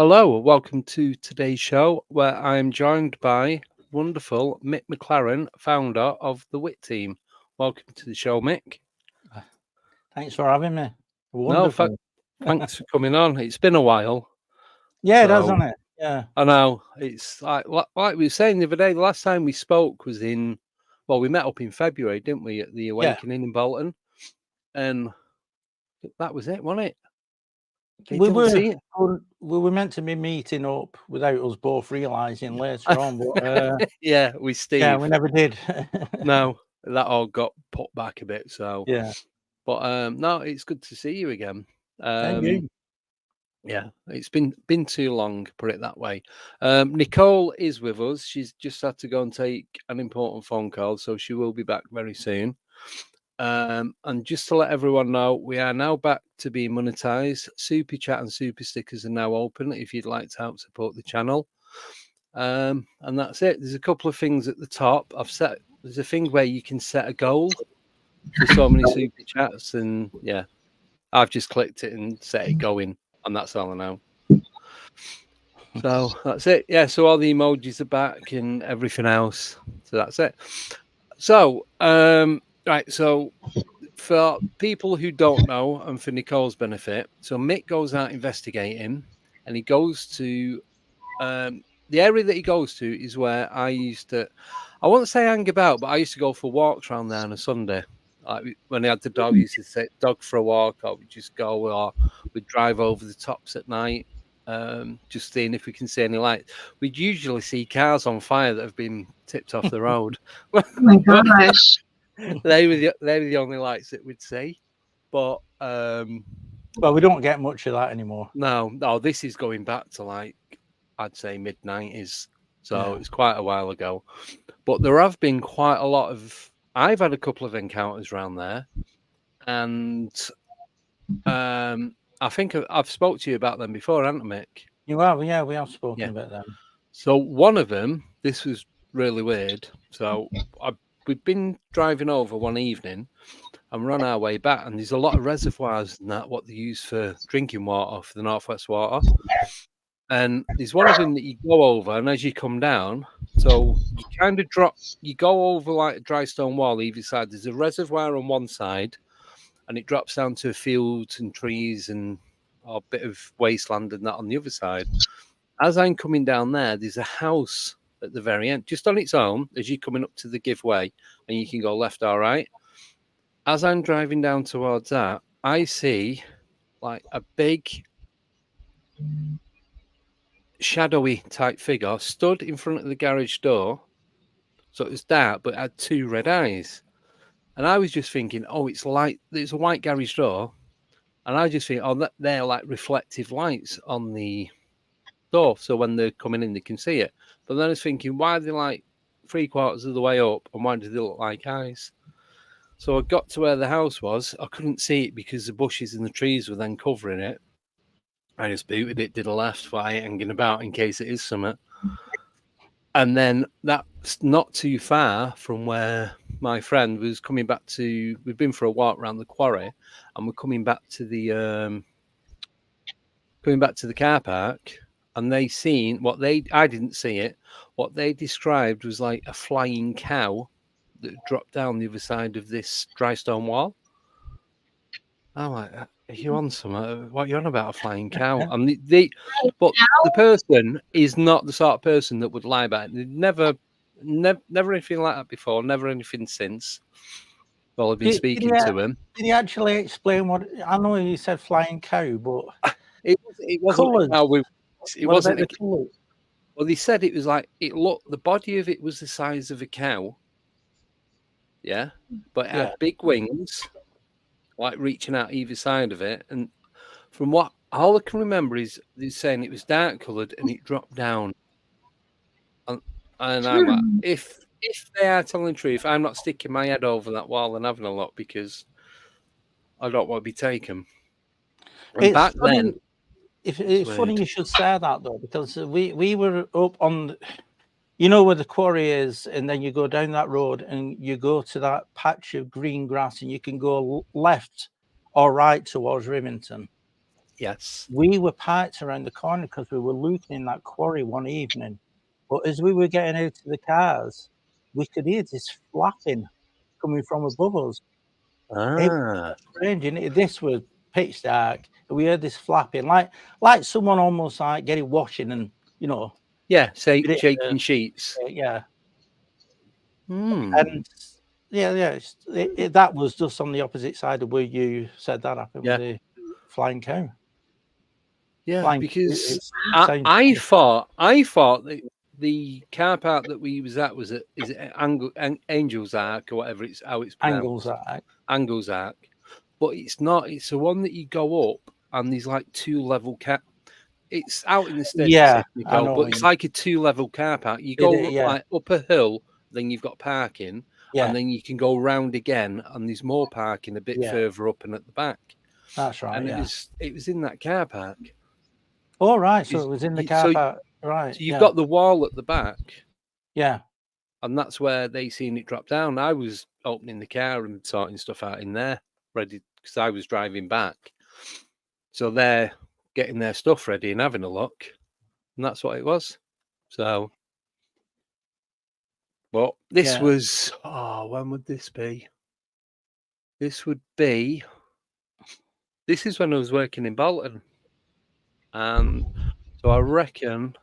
Hello, welcome to today's show where I am joined by wonderful Mick McLaren, founder of the W.H.I.T team. Welcome to the show, Mick. Thanks for having me. No, Wonderful. thanks for coming on. It's been a while. Yeah, it has, hasn't it? Yeah. I know. It's like we were saying the other day, the last time we spoke was we met up in February, didn't we, at the Awakening in Bolton? And that was it, wasn't it? We were meant to be meeting up without us both realising later on, but yeah, with Steve. Yeah, we never did. No, that all got put back a bit. So yeah, but no, it's good to see you again. Thank you. Yeah, it's been too long, put it that way. Nicole is with us. She's just had to go and take an important phone call, so she will be back very soon. And just to let everyone know, we are now back to being monetized. Super chat and super stickers are now open if you'd like to help support the channel. And that's it. There's a couple of things at the top. There's a thing where you can set a goal for so many super chats, and yeah, I've just clicked it and set it going, and that's all I know. So that's it. Yeah, so all the emojis are back and everything else. So that's it. So right, so for people who don't know, and for Nicole's benefit, so Mick goes out investigating, and he goes to the area that he goes to is where I won't say hang about, but I used to go for walks around there on a Sunday. Like when I had the dog, I used to take dog for a walk, or we'd just go, or we'd drive over the tops at night, just seeing if we can see any lights. We'd usually see cars on fire that have been tipped off the road. Oh my gosh. they were the only lights that we'd see. But well, we don't get much of that anymore. No, this is going back to like I'd say mid-90s, so it's quite a while ago. But there have been quite a lot of. I've had a couple of encounters around there, and I think I've spoke to you about them before, haven't I, Mick? You have, yeah, we have spoken about them. So one of them, this was really weird. So we'd been driving over one evening, and we're on our way back, and there's a lot of reservoirs and that what they use for drinking water for the Northwest Water. And there's one of them that you go over, and as you come down, so you kind of you go over like a dry stone wall either side. There's a reservoir on one side, and it drops down to fields and trees and a bit of wasteland and that on the other side. As I'm coming down there, there's a house at the very end, just on its own, as you're coming up to the giveaway, and you can go left or right. As I'm driving down towards that, I see like a big shadowy type figure stood in front of the garage door. So it was dark, but it had two red eyes. And I was just thinking, oh, it's a white garage door. And I just think, oh, they're like reflective lights on the door. So when they're coming in, they can see it. But then I was thinking, why are they like 3/4 of the way up? And why do they look like eyes? So I got to where the house was. I couldn't see it because the bushes and the trees were then covering it. I just booted it, did a left while hanging about in case it is something. And then that's not too far from where my friend was coming back to. We've been for a walk around the quarry, and we're coming back to the car park. And they seen I didn't see it. What they described was like a flying cow that dropped down the other side of this dry stone wall. I'm like, are you on something? What are you on about, a flying cow? And the person is not the sort of person that would lie about it. Never anything like that before. Never anything since. Well, I've been speaking to him. Did he actually explain what? I know he said flying cow, but it wasn't. It wasn't. Well, they said it was like it looked. The body of it was the size of a cow. Yeah, but it had big wings, like reaching out either side of it. And from what all I can remember is they're saying it was dark coloured and it dropped down. And I'm like, if they are telling the truth, I'm not sticking my head over that wall and having a look because I don't want to be taken. And it's back funny, then, it's funny you should say that though, because we were up on, you know where the quarry is, and then you go down that road and you go to that patch of green grass, and you can go left or right towards Rivington. Yes. We were parked around the corner because we were looting in that quarry one evening. But as we were getting out of the cars, we could hear this flapping coming from above us. It was strange, and this was pitch dark. And we heard this flapping, like someone almost like getting washing and, you know. Yeah, shaking sheets. Yeah. Hmm. And that was just on the opposite side of where you said that happened with the flying cow. Yeah, because I thought that the car park that we was at is it Angel's Arc or whatever it's how it's pronounced. Angel's Arc. But it's not. It's the one that you go up and there's like 2-level It's out in the sticks, but it's like a 2-level car park. You go like up a hill, then you've got parking, and then you can go round again, and there's more parking a bit further up and at the back. That's right. And it was in that car park. Oh, right. So it was in the car park. Right. So you've got the wall at the back. Yeah. And that's where they seen it drop down. I was opening the car and sorting stuff out in there, ready, because I was driving back. So they're getting their stuff ready and having a look. And that's what it was. So, but this was, when would this be? This is when I was working in Bolton. And so I reckon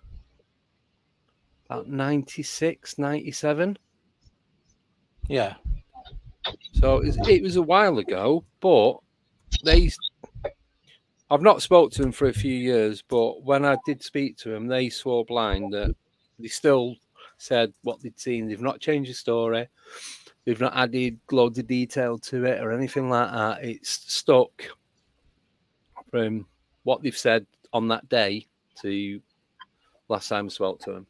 about 96, 97. Yeah. So it was a while ago, but I've not spoke to them for a few years, but when I did speak to them, they swore blind that they still said what they'd seen. They've not changed the story. They've not added loads of detail to it or anything like that. It's stuck from what they've said on that day to last time I spoke to them.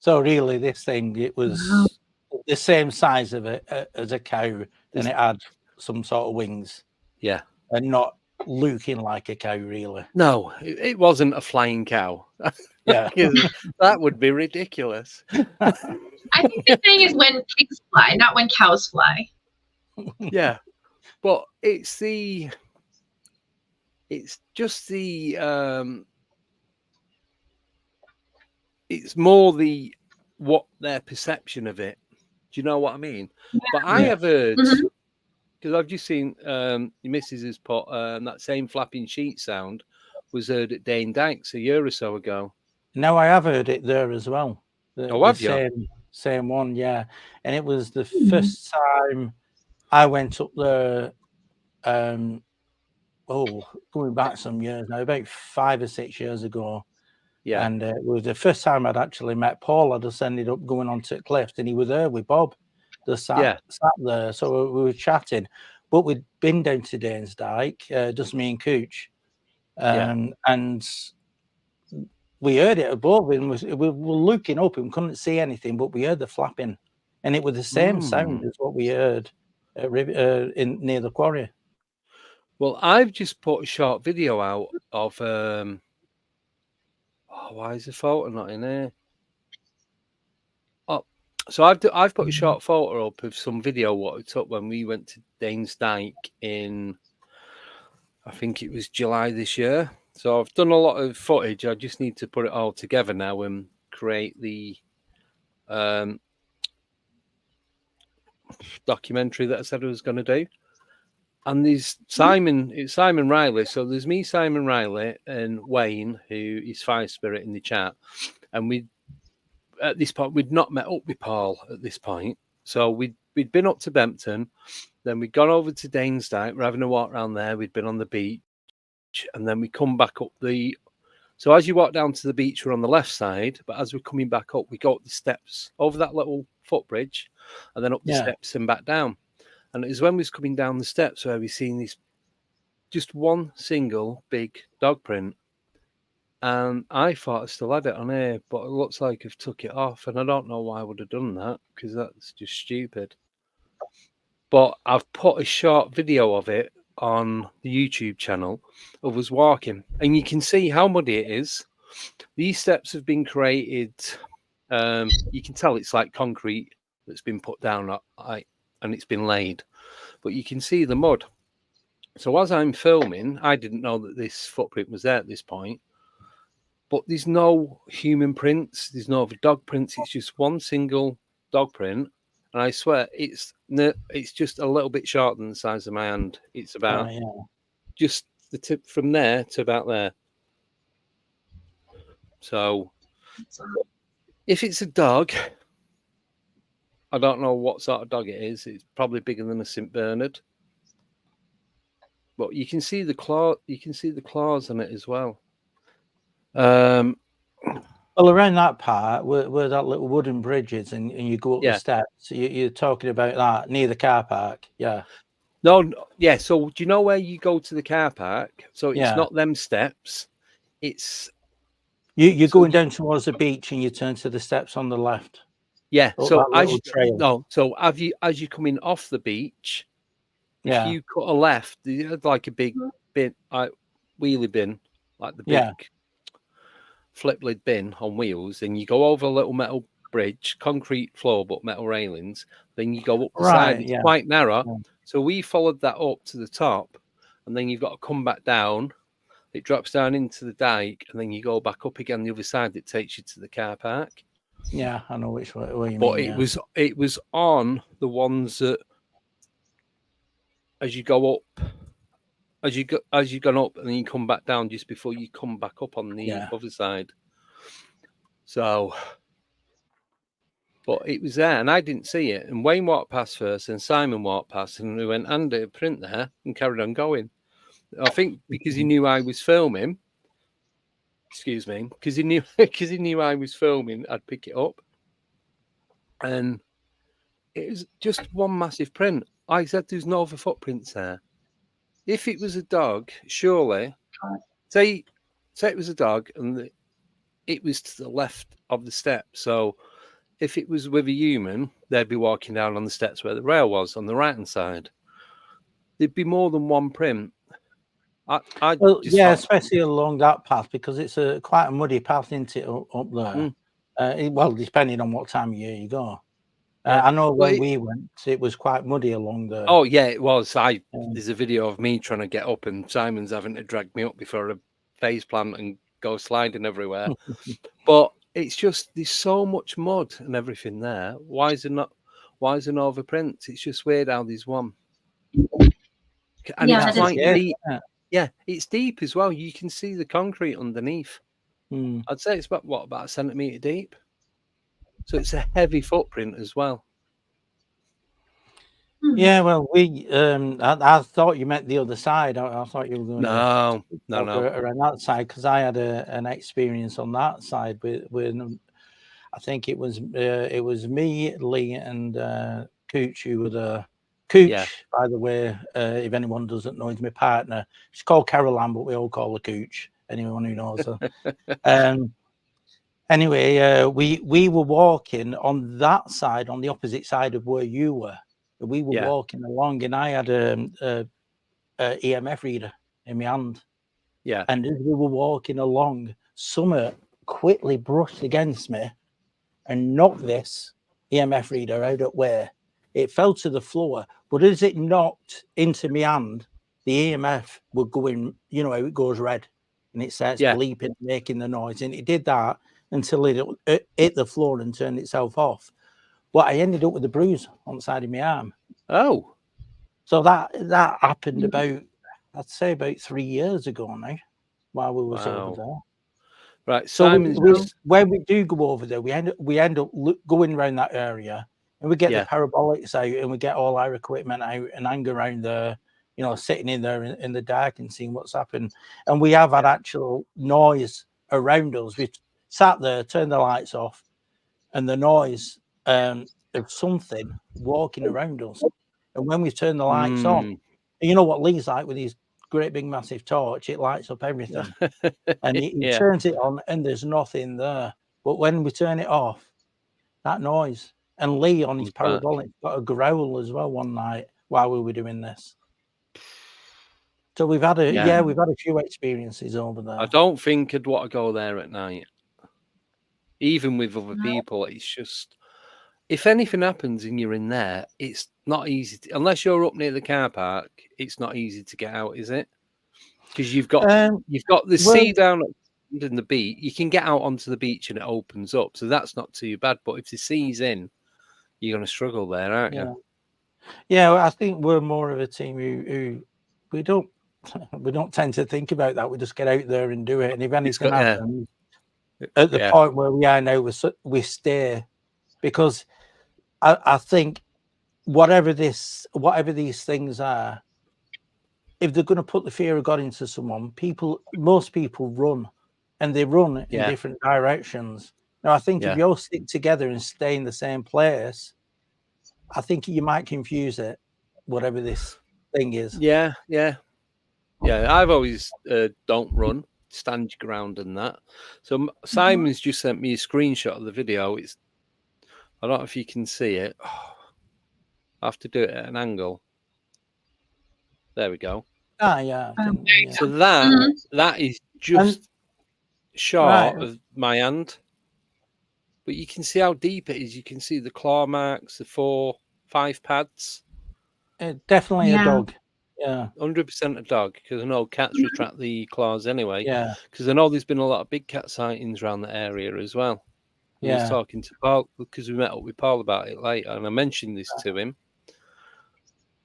So really, this thing, it was the same size of it as a cow, and it had some sort of wings. Yeah. And not looking like a cow, really. No, it wasn't a flying cow. Yeah. That would be ridiculous. I think the thing is when pigs fly, not when cows fly. Yeah. But it's more what their perception of it. Do you know what I mean? Yeah. But I have heard, because I've just seen your missus has put that same flapping sheet sound was heard at Dane Dykes a year or so ago. No, I have heard it there as well. Have you? Same one, yeah. And it was the first time I went up there, going back some years now, about 5 or 6 years ago. Yeah. And it was the first time I'd actually met Paul. I just ended up going onto the cliffs, and he was there with Bob. Just sat there. So we were chatting. But we'd been down to Danes Dyke, just me and Cooch. And we heard it above, and we were looking up and couldn't see anything, but we heard the flapping. And it was the same sound as what we heard near the quarry. Well, I've just put a short video out of why is the photo not in here? Oh, so I've put a short photo up of some video what we took when we went to Danes Dyke in, I think it was July this year. So I've done a lot of footage. I just need to put it all together now and create the documentary that I said I was going to do. And there's Simon Riley. So there's me, Simon Riley, and Wayne, who is Fire Spirit in the chat. And at this point, we'd not met up with Paul at this point. So we'd been up to Bempton. Then we'd gone over to Danes Dyke. We're having a walk around there. We'd been on the beach. And then we come back up so as you walk down to the beach, we're on the left side. But as we're coming back up, we go up the steps over that little footbridge and then up the steps and back down. And it was when we was coming down the steps where we seen this just one single big dog print. And I thought I still had it on here, but it looks like I've took it off. And I don't know why I would have done that, because that's just stupid. But I've put a short video of it on the YouTube channel of us walking. And you can see how muddy it is. These steps have been created. You can tell it's like concrete that's been put down and it's been laid. But you can see the mud. So as I'm filming, I didn't know that this footprint was there at this point. But there's no human prints. There's no other dog prints. It's just one single dog print, and I swear it's just a little bit shorter than the size of my hand. It's about just the tip from there to about there. So if it's a dog, I don't know what sort of dog it is. It's probably bigger than a St. Bernard. But you can see the claw. You can see the claws on it as well. Well, around that part where that little wooden bridge is, and you go up the steps, you're talking about that near the car park, yeah. No, yeah. So do you know where you go to the car park? So it's not them steps. It's you're going down towards the beach, and you turn to the steps on the left. Yeah. So as you're coming off the beach, if you cut a left, like a big bin, like wheelie bin, like the big flip lid bin on wheels, and you go over a little metal bridge, concrete floor but metal railings. Then you go up the side. It's quite narrow. Yeah. So we followed that up to the top, and then you've got to come back down. It drops down into the dike, and then you go back up again the other side. That takes you to the car park. Yeah, I know which way you mean. But it was on the ones that as you go up, as you've gone up, and then you come back down just before you come back up on the other side. So, but it was there, and I didn't see it. And Wayne walked past first, and Simon walked past, and we went, "Andy, a print there," and carried on going. I think because he knew I was filming. Excuse me, because he knew I was filming, I'd pick it up, and it was just one massive print. Like I said, there's no other footprints there. If it was a dog, surely, say it was a dog, and it was to the left of the steps. So if it was with a human, they'd be walking down on the steps where the rail was on the right-hand side. There'd be more than one print. Especially along that path, because it's quite a muddy path, isn't it, up there? Well, depending on what time of year you go. I know when we went, it was quite muddy along there. Oh yeah, it was. There's a video of me trying to get up, and Simon's having to drag me up before a face plant and go sliding everywhere. But it's just there's so much mud and everything there. Why is there no other prints? It's just weird how there's one. And it's quite deep. Yeah, it's deep as well. You can see the concrete underneath. I'd say it's about a centimetre deep. So it's a heavy footprint as well. Yeah, well, I thought you meant the other side. I thought you were going no around that side, because I had an experience on that side with I think it was me, Lee, and Cooch who were there. Cooch, by the way, if anyone doesn't know, is my partner. She's called Caroline, but we all call her Cooch. Anyone who knows her. Anyway, we were walking on that side, on the opposite side of where you were. We were walking along, and I had a EMF reader in my hand. Yeah. And as we were walking along, Summer quickly brushed against me and knocked this EMF reader out at where it fell to the floor. But as it knocked into my hand, the EMF would go in, you know, it goes red and it starts bleeping, making the noise. And it did that until it hit the floor and turned itself off. But I ended up with a bruise on the side of my arm. Oh. So that happened about, I'd say about 3 years ago now, while we was over there. Right. So when we do go over there, we end up going around that area, and we get the parabolics out, and we get all our equipment out and hang around there, you know, sitting in there in the dark and seeing what's happened. And we have had actual noise around us. We sat there, turned the lights off, and the noise of something walking around us. And when we turn the lights on, you know what Lee's like with his great big massive torch, it lights up everything. And he turns it on and there's nothing there. But when we turn it off, that noise. And Lee on his parabolic got a growl as well one night while we were doing this. So we've had we've had a few experiences over there. I don't think I'd want to go there at night. Even with other people, it's just if anything happens and you're in there, it's not easy unless you're up near the car park. It's not easy to get out, is it? Because you've got the sea down in the beach. You can get out onto the beach and it opens up, so that's not too bad. But if the sea's in, you're going to struggle there, aren't you? Yeah, well, I think we're more of a team who we don't tend to think about that. We just get out there and do it, and if anything happens, at the point where we are now, we stay, because I think whatever these things are, if they're going to put the fear of God into someone, most people run, and they run in different directions. Now, I think if you all stick together and stay in the same place, I think you might confuse it, whatever this thing is. Yeah. I've always don't run, stand your ground and that. So Simon's just sent me a screenshot of the video. I don't know if you can see it. I have to do it at an angle. There we go. Yeah. So that is just short of my hand, but you can see how deep it is. You can see the claw marks, the 4-5 pads. Definitely a dog. Yeah, 100% a dog, because I know cats retract the claws anyway. Yeah, because I know there's been a lot of big cat sightings around the area as well. I was talking to Paul, because we met up with Paul about it later, and I mentioned this to him.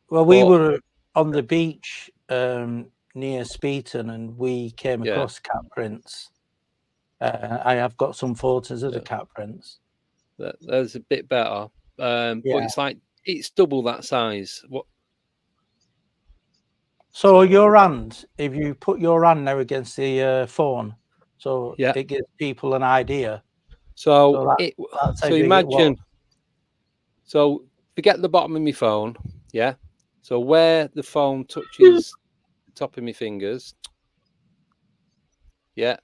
Well, we were on the beach near Speeton, and we came across cat prints. I have got some photos of the cat prints. There's a bit better, but it's double that size. So your hand, if you put your hand now against the phone, so it gives people an idea. So imagine. So forget the bottom of my phone. Yeah. So where the phone touches the top of my fingers. Yeah.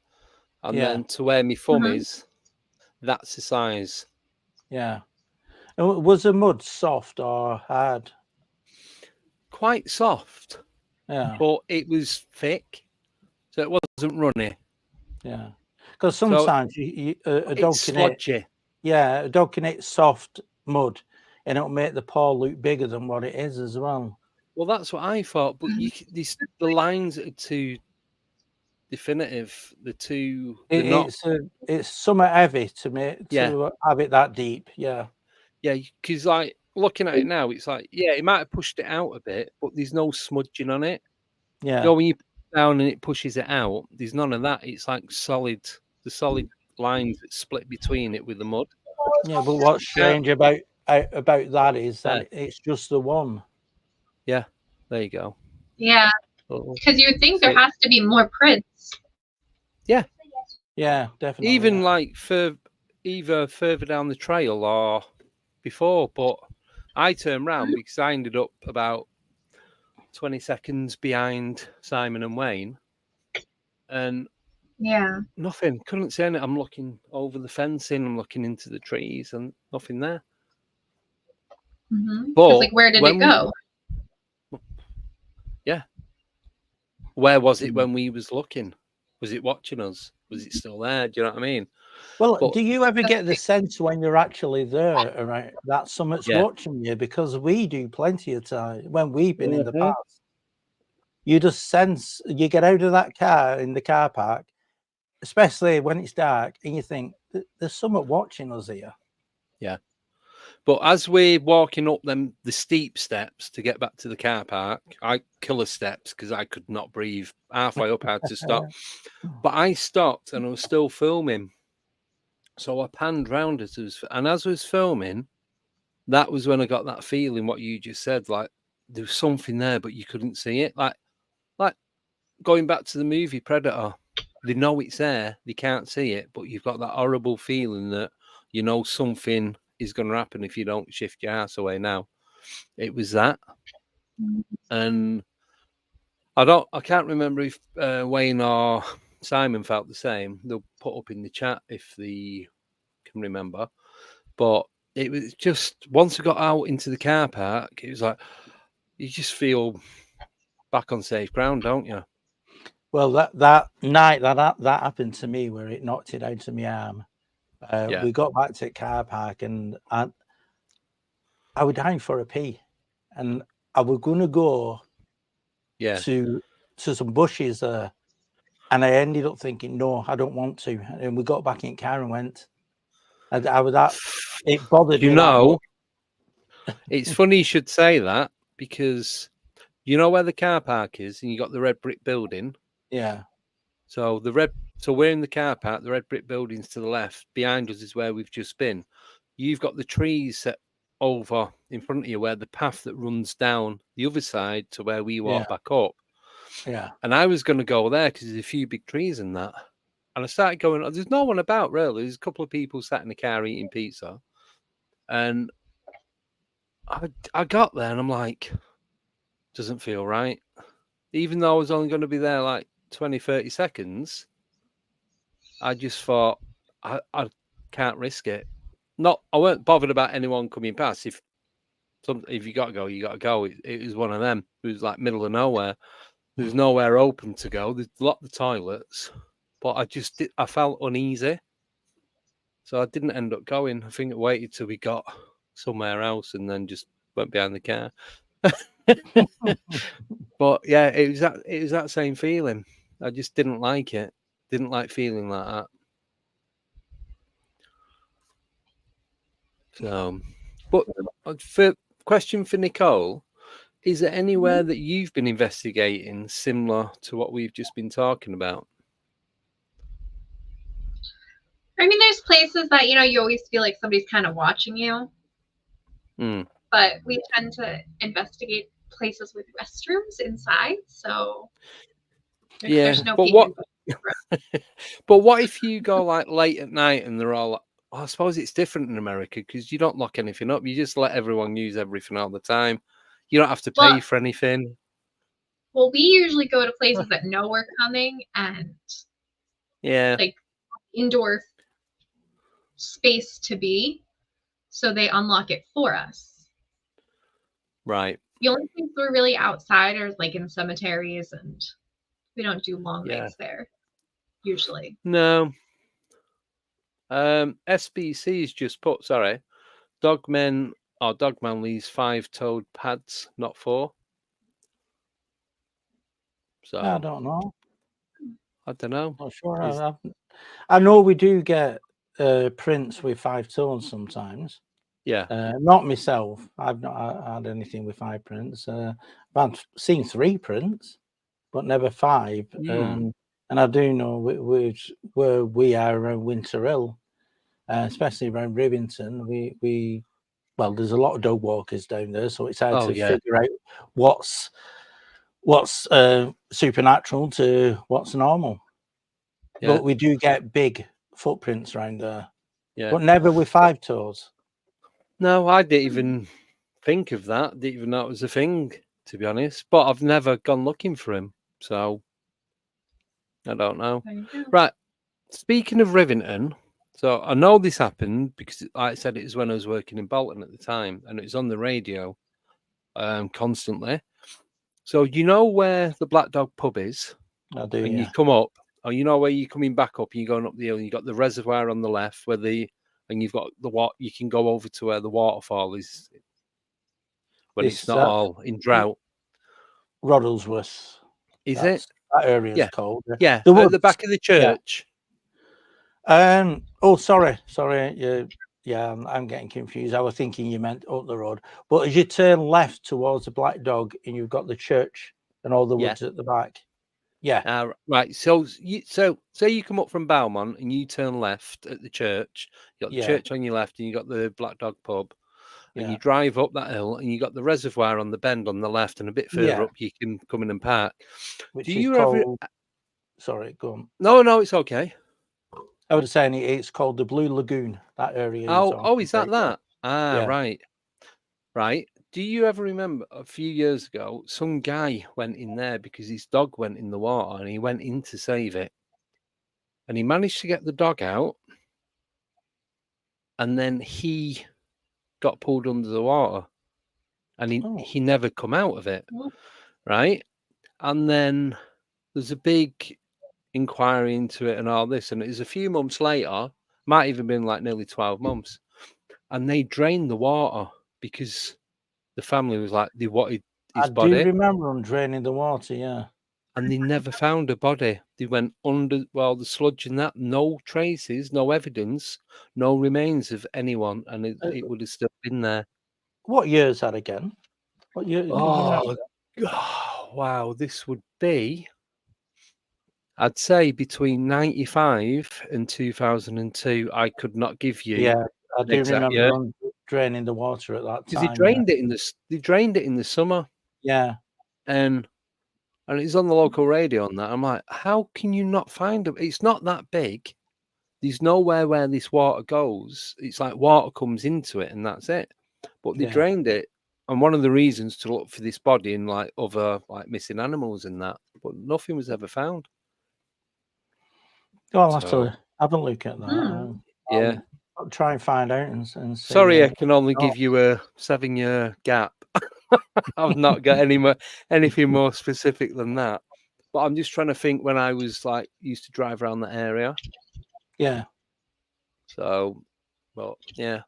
And then to where my thumb is, that's the size. Yeah. Was the mud soft or hard? Quite soft. Yeah. But it was thick, so it wasn't runny. Yeah. Because sometimes a dog can sludgy. A dog can eat soft mud, and it'll make the paw look bigger than what it is as well. Well, that's what I thought, but the lines are too definitive. It's somewhat heavy to have it that deep. Yeah. Yeah, because like looking at it now, it's like it might have pushed it out a bit, but there's no smudging on it. Yeah. You know, when you put it down and it pushes it out, there's none of that. It's like solid lines that split between it with the mud. Yeah, but what's strange about that is that it's just the one. Yeah, there you go. Yeah, because you would think there has to be more prints. Yeah. Yeah, definitely. Even like either further down the trail or before, but I turned round because I ended up about 20 seconds behind Simon and Wayne, and nothing. Couldn't see anything. I'm looking over the fencing. I'm looking into the trees, and nothing there. But like, where did it go? Where was it when we was looking? Was it watching us? Was it still there? Do you know what I mean? Well, do you ever get the sense when you're actually there, right, that someone's watching you? Because we do plenty of time when we've been in the past. You just sense, you get out of that car in the car park, especially when it's dark, and you think there's someone watching us here. Yeah. But as we're walking up the steep steps to get back to the car park, I killer steps because I could not breathe. Halfway up, I had to stop. But I stopped and I was still filming. So I panned round as as I was filming, that was when I got that feeling, what you just said, like there was something there, but you couldn't see it. Like going back to the movie Predator, they know it's there, they can't see it, but you've got that horrible feeling that you know something is going to happen if you don't shift your ass away now. It was that. And I can't remember if Wayne or Simon felt the same. They'll put up in the chat if they can remember. But it was just, once I got out into the car park, it was like, you just feel back on safe ground, don't you? Well, that night that happened to me, where it knocked it out of my arm. We got back to the car park, and I was dying for a pee, and I was going to go to some bushes there, and I ended up thinking, no, I don't want to. And we got back in the car and went. I was that it bothered me. It's funny you should say that, because you know where the car park is, and you got the red brick building. Yeah. So we're in the car park. The red brick building's to the left. Behind us is where we've just been. You've got the trees set over in front of you, where the path that runs down the other side to where we walk back up. Yeah. And I was going to go there because there's a few big trees in that. And I started going, there's no one about, really. There's a couple of people sat in the car eating pizza. And I got there and I'm like, doesn't feel right. Even though I was only going to be there like 20, 30 seconds, I just thought, I can't risk it. I weren't bothered about anyone coming past. If you got to go, you got to go. It was one of them. It was like middle of nowhere. There's nowhere open to go. There's a lot of toilets, but I felt uneasy, so I didn't end up going. I think I waited till we got somewhere else and then just went behind the car. But yeah, it was that same feeling. I just didn't like it. Didn't like feeling like that. So, but question for Nicole. Is there anywhere that you've been investigating similar to what we've just been talking about? I mean, there's places that, you always feel like somebody's kind of watching you. But we tend to investigate places with restrooms inside. So there's no but what if you go like late at night and they're all like, I suppose it's different in America because you don't lock anything up. You just let everyone use everything all the time. You don't have to pay for anything. Well, we usually go to places that know we're coming and like indoor space to be, so they unlock it for us. Right. The only things we're really outside are like in cemeteries, and we don't do long nights there usually. No. SBC's just put, Dogman leaves 5-toed pads, not 4. So I don't know. I don't know. Not sure. I know we do get prints with 5 toes sometimes. Yeah. Not myself. I've not had anything with 5 prints. I've seen 3 prints, but never 5. And I do know where we are around Winterhill, especially around Rivington. Well, there's a lot of dog walkers down there, so it's hard to figure out what's supernatural to what's normal. But we do get big footprints around there, but never with 5 toes. No, I didn't even think of that. Didn't even know it was a thing, to be honest. But I've never gone looking for him, so I don't know. Right. Speaking of Rivington, so I know this happened because, like I said, it was when I was working in Bolton at the time, and it was on the radio constantly. So you know where the Black Dog pub is? I do. And you come up, or you know where you're coming back up, and you're going up the hill, and you've got the reservoir on the left, and you've got you can go over to where the waterfall is when it's not all in drought. Roddlesworth. Is it? That area's called. Yeah, at the back of the church. Oh, sorry. Yeah, I'm getting confused. I was thinking you meant up the road. But as you turn left towards the Black Dog, and you've got the church and all the woods at the back. Yeah. Right. So say you come up from Beaumont and you turn left at the church. You got the church on your left, and you got the Black Dog pub. And you drive up that hill, and you got the reservoir on the bend on the left, and a bit further up you can come in and park. Which is called... Sorry, go on. No, it's okay. I was saying it's called the Blue Lagoon. That area. Is that? Right. Do you ever remember a few years ago, some guy went in there because his dog went in the water, and he went in to save it, and he managed to get the dog out, and then he got pulled under the water, and he never come out of it, right? And then there's a big inquiry into it and all this, and it was a few months later, might even been like nearly 12 months, and they drained the water because the family was like, they wanted his I body. do remember them draining the water, yeah. And they never found a body. They went under, well, the sludge and that, no traces, no evidence, no remains of anyone, and it would have still been there. What year is that again? What year? Oh, wow, this would be, I'd say, between 95 and 2002. I could not give you. Yeah, I do exact remember year. them draining the water at that Because time. they drained it in the summer. Yeah. And it's on the local radio on that. I'm like, how can you not find it? It's not that big. There's nowhere where this water goes. It's like water comes into it and that's it. But they drained it. And one of the reasons to look for this body in like other like missing animals and that, but nothing was ever found. Well, I'll have to have a look at that. Yeah. I'll try and find out and see. Sorry, I can only give you a 7-year gap. I've not got anything more specific than that. But I'm just trying to think when I was like used to drive around that area. Yeah. So, well, yeah.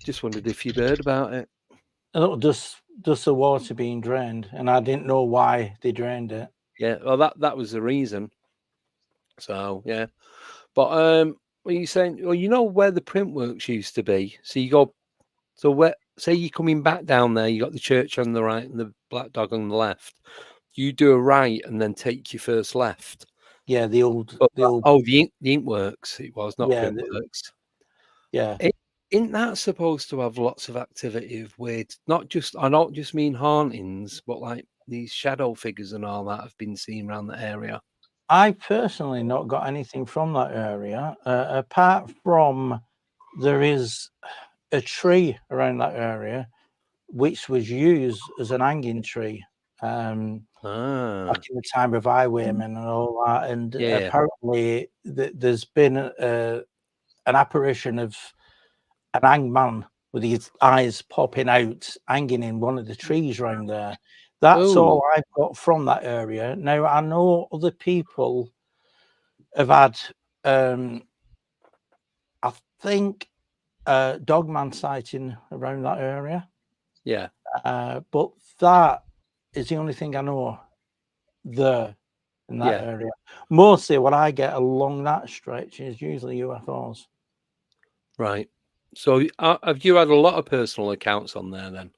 Just wondered if you'd heard about it. Just the water being drained, and I didn't know why they drained it. Yeah, well, that was the reason. So yeah, but what are you saying? Well, you know where the print works used to be. So you go. So where? Say you're coming back down there. You got the church on the right and the Black Dog on the left. You do a right and then take your first left. Yeah, the old. The ink works. It was not print works. Yeah. Isn't that supposed to have lots of activity of weird? I don't just mean hauntings, but like these shadow figures and all that have been seen around the area. I personally not got anything from that area, apart from there is a tree around that area which was used as an hanging tree back in the time of highwaymen and all that. And apparently there's been an apparition of an hanged man with his eyes popping out, hanging in one of the trees around there. That's all I've got from that area. Now, I know other people have had, I think, dogman sighting around that area. Yeah. But that is the only thing I know there in that area. Mostly what I get along that stretch is usually UFOs. Right. So have you had a lot of personal accounts on there then?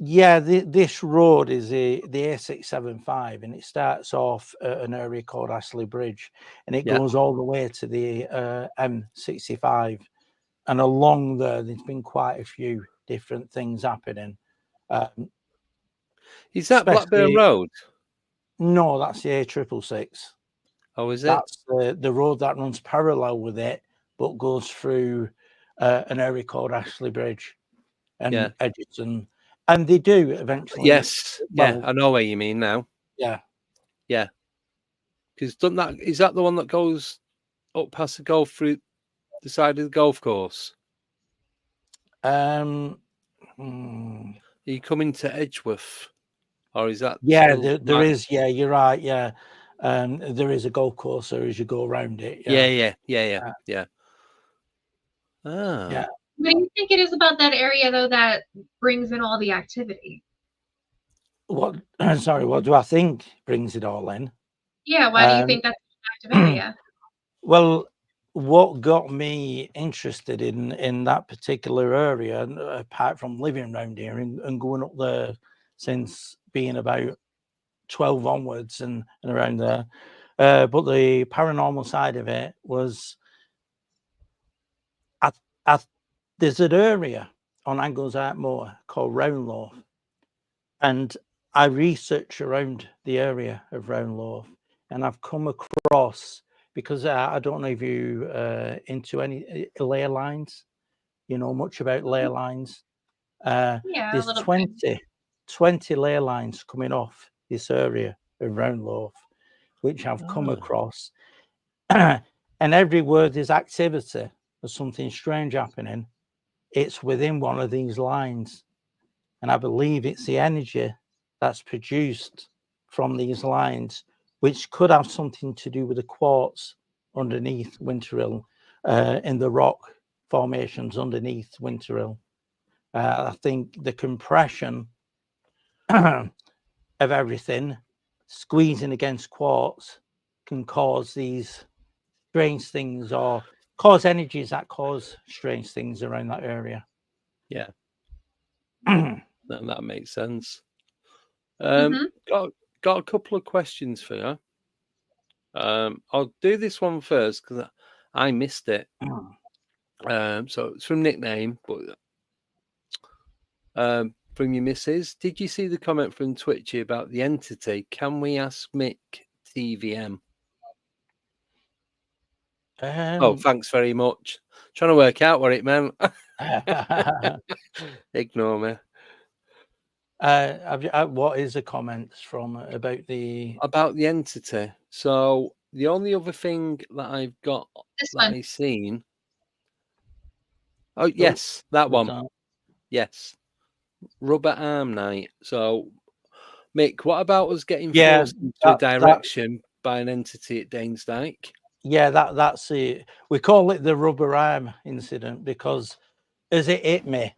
Yeah, this road is the A675, and it starts off at an area called Ashley Bridge, and it goes all the way to the M65. And along there's been quite a few different things happening. Is that Blackburn Road? No, that's the A666. Oh, is it? That's the road that runs parallel with it, but goes through an area called Ashley Bridge and Edgerton. And they do eventually. Yes. Well, I know where you mean now. Yeah. Yeah. Because is that the one that goes up past the golf through the side of the golf course? Are you coming to Edgeworth? Or is that? Yeah, there is. Yeah, you're right. Yeah. There is a golf course there as you go around it. Yeah. Yeah. What do you think it is about that area, though, that brings in all the activity? What do I think brings it all in? Yeah, why do you think that's an active area? Well, what got me interested in that particular area, apart from living around here and going up there since being about 12 onwards and around there, but the paranormal side of it was, there's an area on Angleside Moor called Roundloaf, and I research around the area of Roundloaf, and I've come across, because I don't know if you into any ley lines, you know much about ley lines. There's 20 ley lines coming off this area of Roundloaf, which I've come across, and everywhere there's activity or something strange happening, it's within one of these lines. And I believe it's the energy that's produced from these lines, which could have something to do with the quartz underneath Winterhill in the rock formations underneath Winterhill. I think the compression of everything squeezing against quartz can cause these strange things, or cause energies that cause strange things around that area. Yeah. that makes sense. Mhm. Got a couple of questions for you. I'll do this one first because I missed it. So it's from Nickname, but from your missus. Did you see the comment from Twitchy about the entity? Can we ask Mick TVM? Oh, thanks very much. Trying to work out what it meant. Ignore me. What is the comments from about the entity? So the only other thing that I've got I've seen. Oh yes, that one. That? Yes, rubber arm night. So Mick, what about us getting forced into a direction by an entity at Danesdyke? Yeah, that's it. We call it the rubber arm incident because as it hit me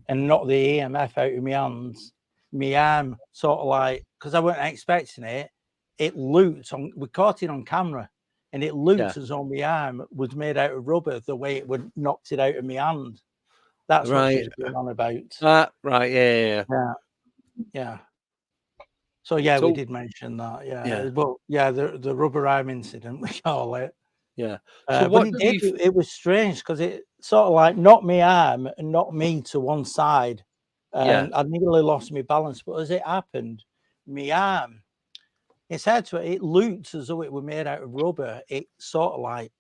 and knocked the EMF out of my hands, my arm sort of like, because I wasn't expecting it, it looped on. We caught it on camera, and it looped as on my arm was made out of rubber. The way it would knocked it out of my hand. That's what she's going on about. Right, yeah. So yeah, we did mention that. Yeah, but yeah, the rubber arm incident, we call it. Yeah. So but it was strange because it sort of like knocked my arm and knocked me to one side. I nearly lost my balance, but as it happened, my arm, it looked as though it were made out of rubber. It sort of like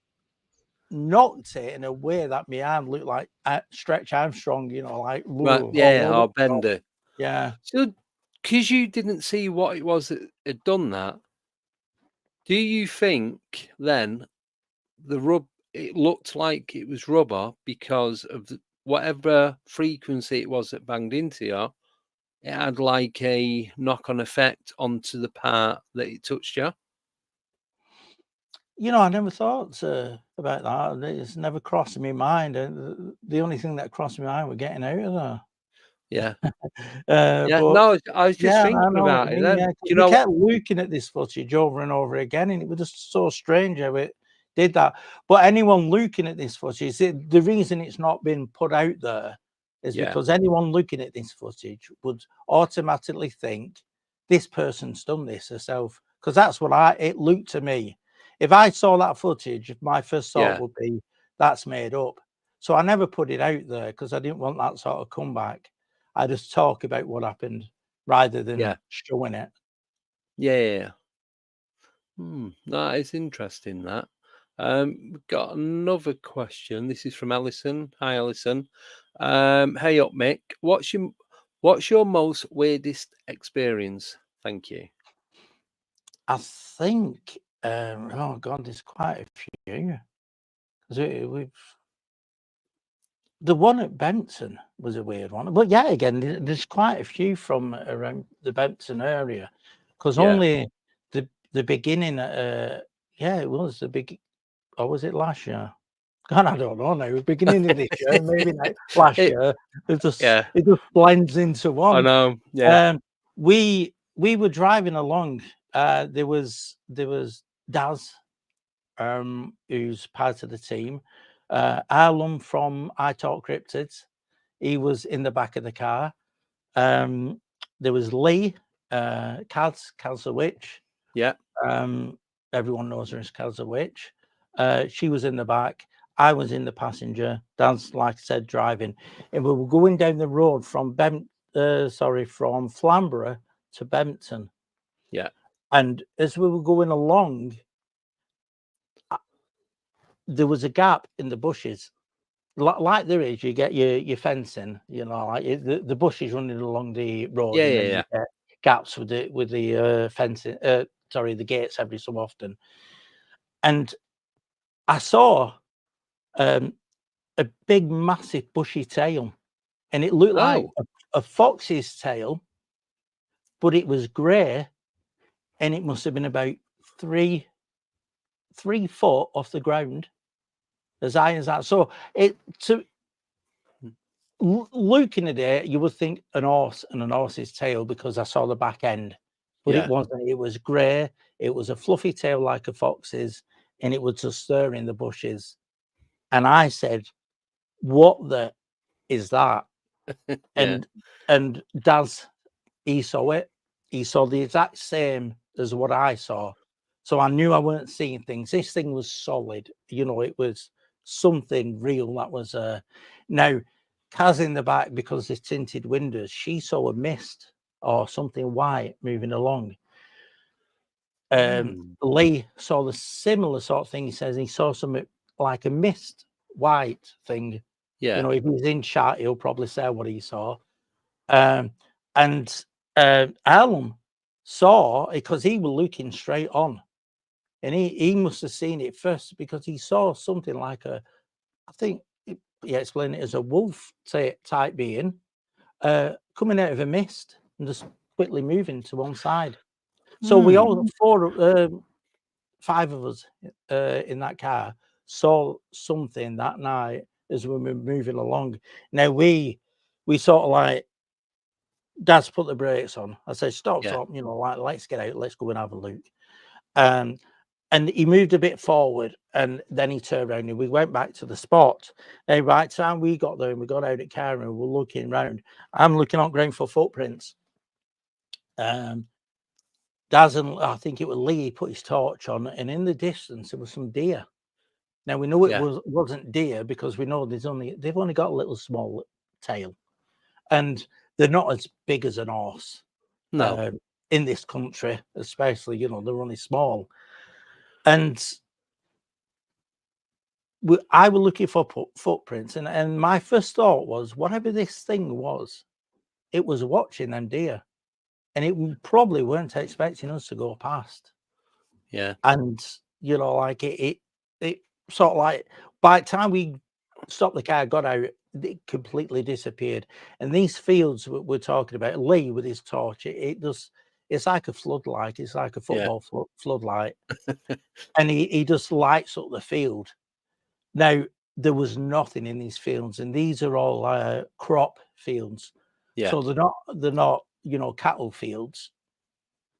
knocked it in a way that my arm looked like Stretch Armstrong, like or Bender. Yeah. So, because you didn't see what it was that had done that, do you think then it looked like it was rubber because of whatever frequency it was that banged into you? It had like a knock-on effect onto the part that it touched you. I never thought about that. It's never crossed my mind. The only thing that crossed my mind was getting out of there. Yeah. But I was just thinking about it then. We kept looking at this footage over and over again, and it was just so strange how it did that. But anyone looking at this footage, the reason it's not been put out there is because anyone looking at this footage would automatically think this person's done this herself, because that's what it looked to me. If I saw that footage, my first thought would be that's made up. So I never put it out there because I didn't want that sort of comeback. I just talk about what happened rather than showing it. Yeah. That is interesting. That we've got another question. This is from Alison. Hi, Alison. Hey up, Mick. What's your most weirdest experience? Thank you. I think. Oh God, there's quite a few. Because the one at Benton was a weird one, but again, there's quite a few from around the Benton area. Because only the beginning. It was the big. Or was it last year? God, I don't know now. It was beginning of this year, maybe last year. It just blends into one. I know. Yeah. We were driving along. There was Daz, who's part of the team. Arlum from I Talk Cryptids. He was in the back of the car. There was Lee, Kaz the Witch. Yeah. Everyone knows her as Kaz the Witch. She was in the back. I was in the passenger. Dan's, like I said, driving, and we were going down the road from from Flamborough to Bempton. Yeah. And as we were going along, there was a gap in the bushes, like there is. You get your fencing, like the bushes running along the road, and then you get gaps with the fencing. The gates every so often, and I saw a big, massive, bushy tail, and it looked like a fox's tail, but it was grey, and it must have been about 3 foot off the ground, as high as that. So looking at it, you would think an horse and an horse's tail because I saw the back end, but it wasn't. It was grey. It was a fluffy tail like a fox's, and it was just stirring in the bushes. And I said, "What the is that?" And Daz, he saw it. He saw the exact same as what I saw. So I knew I weren't seeing things. This thing was solid. You know, it was something real. That was now Kaz in the back, because there's tinted windows, she saw a mist or something white moving along. Lee saw the similar sort of thing. He says he saw something like a mist white thing. Yeah. You know, if he's in chat, he'll probably say what he saw. And Alan saw, because he was looking straight on, and he must have seen it first, because he saw something like I think he explained it as a wolf type being coming out of a mist and just quickly moving to one side. So we all 5 of us in that car saw something that night as we were moving along. Now we sort of like, Dad's put the brakes on. I said, stop, you know, like, let's get out, let's go and have a look. And he moved a bit forward, and then he turned around and we went back to the spot. And by the time we got there and we got out at car and we're looking around, I'm looking on ground for footprints. Daz and I think it was Lee, put his torch on, and in the distance there was some deer. Now we know it wasn't deer because we know they've only got a little small tail, and they're not as big as an horse. No. In this country, especially, you know, they're only small. And I was looking for footprints, and my first thought was, whatever this thing was, it was watching them deer, and it probably weren't expecting us to go past. Yeah. And you know, like it sort of like, by the time we stopped the car, got out, it completely disappeared. And these fields we're talking about, Lee with his torch, it's like a floodlight. It's like a football floodlight. And he just lights up the field. Now, there was nothing in these fields, and these are all crop fields. So they're not, you know, cattle fields.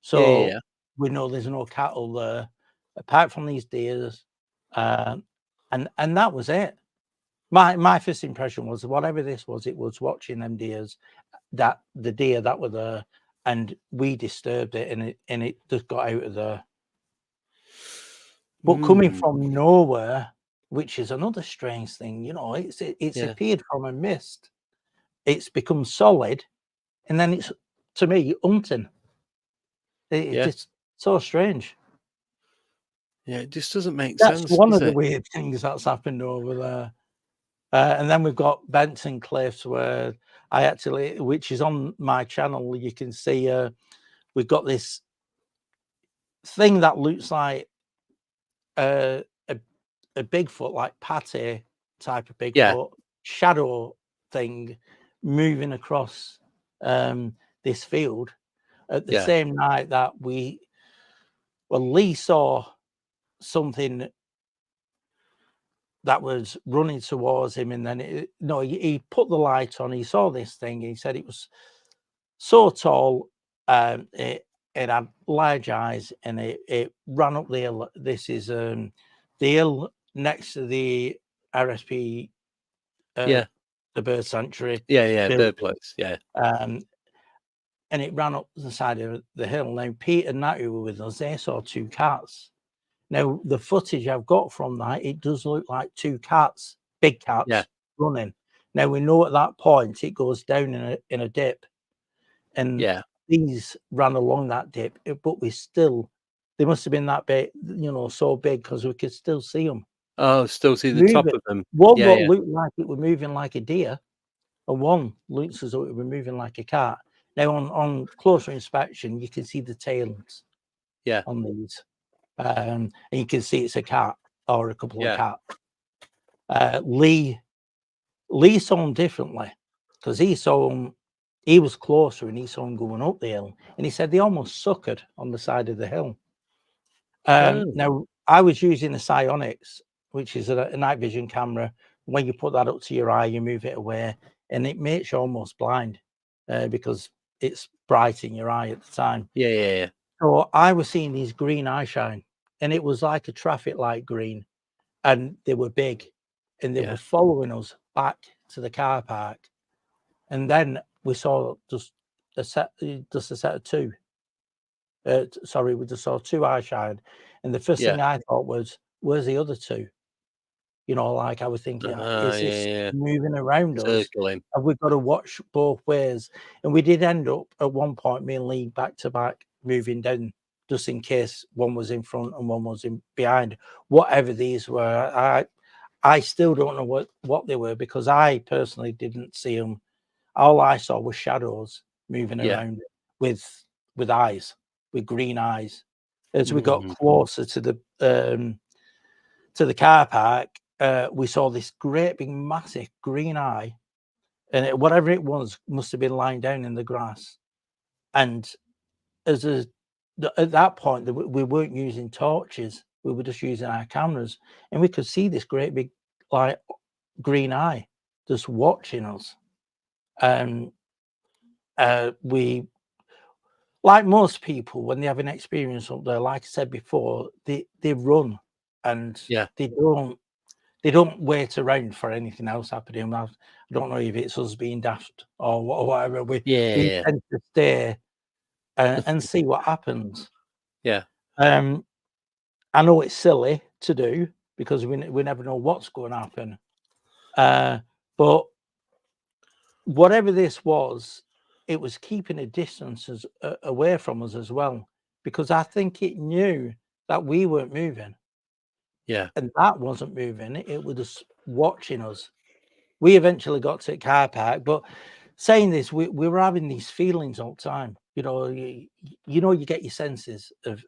So we know there's no cattle there, apart from these deers. And that was it. My first impression was, whatever this was, it was watching them deers, the deer that were there, and we disturbed it, and it just got out of there. But coming from nowhere, which is another strange thing, you know, it's appeared from a mist, it's become solid, and then it's, to me, hunting. It's so strange. Yeah, it just doesn't make That's sense. one of the weird things that's happened over there. And then we've got Benton Cliffs, where I actually, which is on my channel, you can see we've got this thing that looks like a Bigfoot, like Patty type of Bigfoot, shadow thing moving across this field at the same night that Lee saw something that was running towards him, and then he put the light on. He saw this thing. He said it was so tall, it had large eyes, and it ran up the hill. This is the hill next to the RSP, the bird sanctuary. Bird place. And it ran up the side of the hill. Now Pete and Nat, who were with us, they saw 2 cats. Now, the footage I've got from that, it does look like 2 cats, big cats, running. Now, we know at that point it goes down in a dip. And these ran along that dip, but they must have been that big, you know, so big, because we could still see them. Oh, still see the top of them. One looked like it was moving like a deer, and one looks as though it was moving like a cat. Now, on closer inspection, you can see the tails on these. And you can see it's a cat or a couple of cats. Lee saw him differently, because he was closer, and he saw him going up the hill, and he said they almost suckered on the side of the hill. Now, I was using the psionics which is a night vision camera. When you put that up to your eye, you move it away, and it makes you almost blind because it's bright in your eye at the time. Yeah. So I was seeing these green eye shine, and it was like a traffic light green, and they were big, and they were following us back to the car park. And then we saw just a set of two. Sorry, we just saw two eye shine, and the first thing I thought was, "Where's the other two?" You know, like I was thinking, "Is this moving around us? Circling. Have we got to watch both ways?" And we did end up at one point, me and Lee, back to back, moving down just in case one was in front and one was in behind. Whatever these were, I still don't know what they were because I personally didn't see them. All I saw was shadows moving around with eyes, with green eyes. As we got closer to the car park, we saw this great big massive green eye, and whatever it was must have been lying down in the grass. And at that point, we weren't using torches; we were just using our cameras, and we could see this great big like green eye just watching us. We, like most people, when they have an experience up there, like I said before, they run, and they don't wait around for anything else happening. I don't know if it's us being daft or whatever. We tend to stay and see what happens. I know it's silly to do because we never know what's going to happen, but whatever this was, it was keeping a distance away from us as well, because I think it knew that we weren't moving. And that wasn't moving. It was just watching us. We eventually got to the car park, but saying this, we were having these feelings all the time. You know, you get your senses of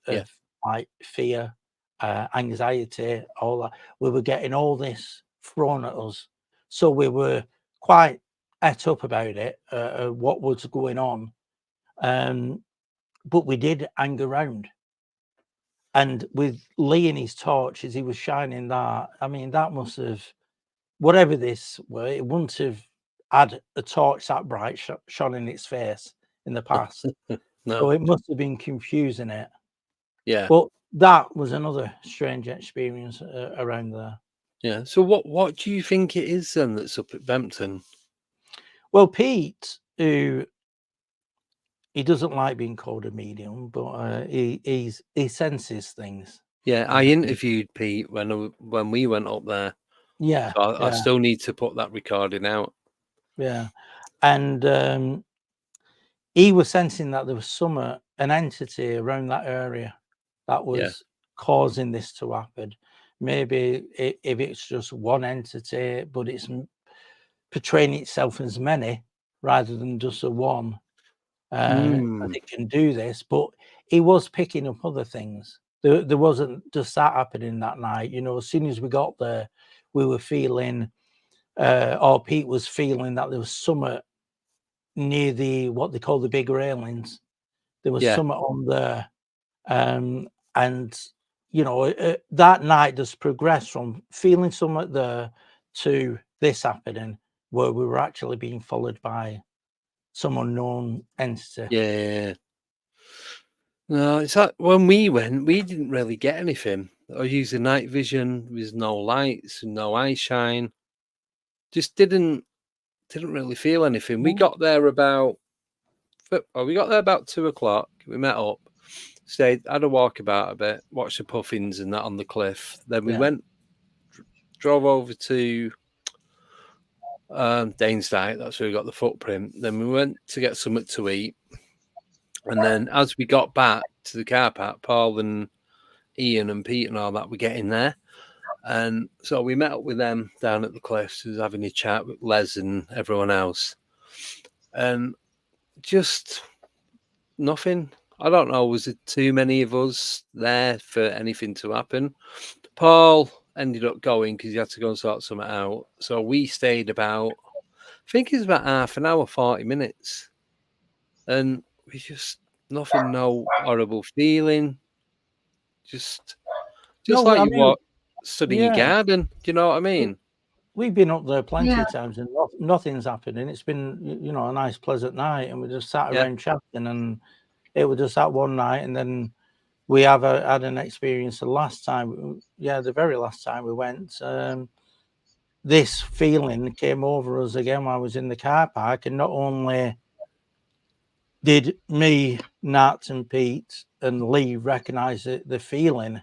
like fear, anxiety, all that. We were getting all this thrown at us. So we were quite et up about it, what was going on. But we did hang around. And with Lee and his torch, as he was shining that, I mean, that must have, whatever this were, it wouldn't have had a torch that bright shone in its face in the past. No. So it must have been confusing it. Yeah. But that was another strange experience around there. Yeah. So what do you think it is then that's up at Bempton? Well, Pete, who he doesn't like being called a medium, but he senses things. Yeah, I interviewed Pete when we went up there. Yeah, so I still need to put that recording out. Yeah, and he was sensing that there was an entity around that area that was causing this to happen. Maybe if it's just one entity, but it's portraying itself as many rather than just a one. That it can do this, but he was picking up other things. There wasn't just that happening that night. You know, as soon as we got there, we were feeling, or Pete was feeling that there was something near what they call the big railings. There was something on there, and you know, that night just progressed from feeling something there to this happening, where we were actually being followed by some unknown entity. Yeah. No, it's like when we went, we didn't really get anything. I was using night vision. There was no lights and no eye shine. Just didn't really feel anything. We got there about 2 o'clock. We met up, stayed, had a walk about a bit, watched the puffins and that on the cliff. Then we went, drove over to Danesdyke. That's where we got the footprint. Then we went to get something to eat. And then as we got back to the car park, Paul and Ian and Pete and all that were getting there. And so we met up with them down at the cliffs, was having a chat with Les and everyone else. And just nothing. I don't know, was it too many of us there for anything to happen? Paul ended up going because he had to go and sort something out. So we stayed about, I think it was about half an hour, 40 minutes. And we just, nothing, no horrible feeling. Just No, like I you mean, walk. stood in your garden. Do you know what I mean? We've been up there plenty of times and nothing's happened, and it's been, you know, a nice pleasant night, and we just sat around chatting, and it was just that one night. And then we have had an experience the last time, the very last time we went. This feeling came over us again while I was in the car park, and not only did me, Nat, and Pete and Lee recognize the feeling,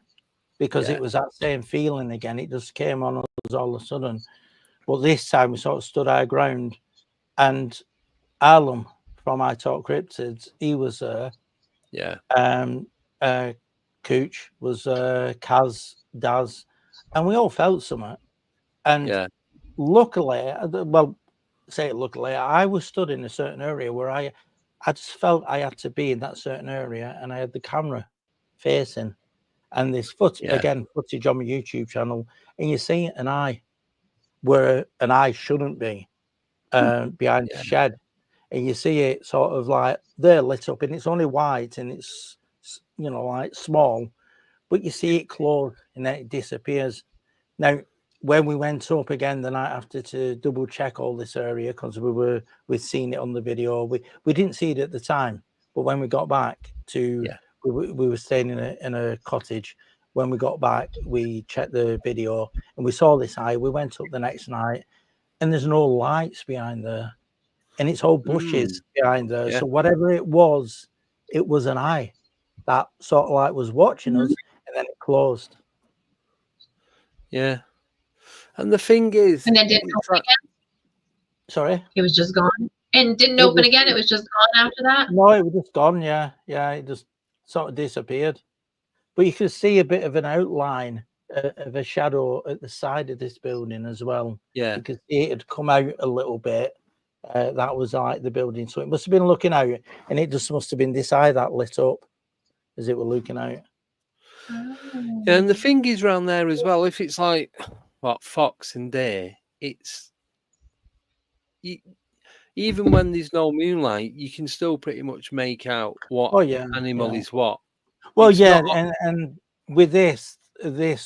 because it was that same feeling again. It just came on us all of a sudden. But this time we sort of stood our ground, and Alan from I Talk Cryptids, he was there. Cooch was Kaz, Daz, and we all felt something. And luckily, luckily, I was stood in a certain area where I just felt I had to be in that certain area, and I had the camera facing, and this footage on my YouTube channel, and you see an eye where an eye shouldn't be behind the shed, and you see it sort of like they're lit up, and it's only white, and it's, you know, like small, but you see it close and then it disappears. Now, when we went up again the night after to double check all this area, because we'd seen it on the video, we didn't see it at the time, but when we got back to we were staying in a cottage. When we got back, we checked the video and we saw this eye. We went up the next night, and there's no lights behind there, and it's all bushes behind there. So whatever it was an eye that sort of like was watching us, and then it closed. Yeah. And the thing is, and then didn't open again. Sorry, it was just gone, and didn't open again. It was just gone after that. No, it was just gone. Yeah, it just sort of disappeared. But you could see a bit of an outline of a shadow at the side of this building as well. Yeah, you could see it had come out a little bit. That was like the building, so it must have been looking out, and it just must have been this eye that lit up as it were looking out. Yeah, and the thing is around there as well, if it's like what fox and deer, it's even when there's no moonlight, you can still pretty much make out what animal is what. Well, it's and with this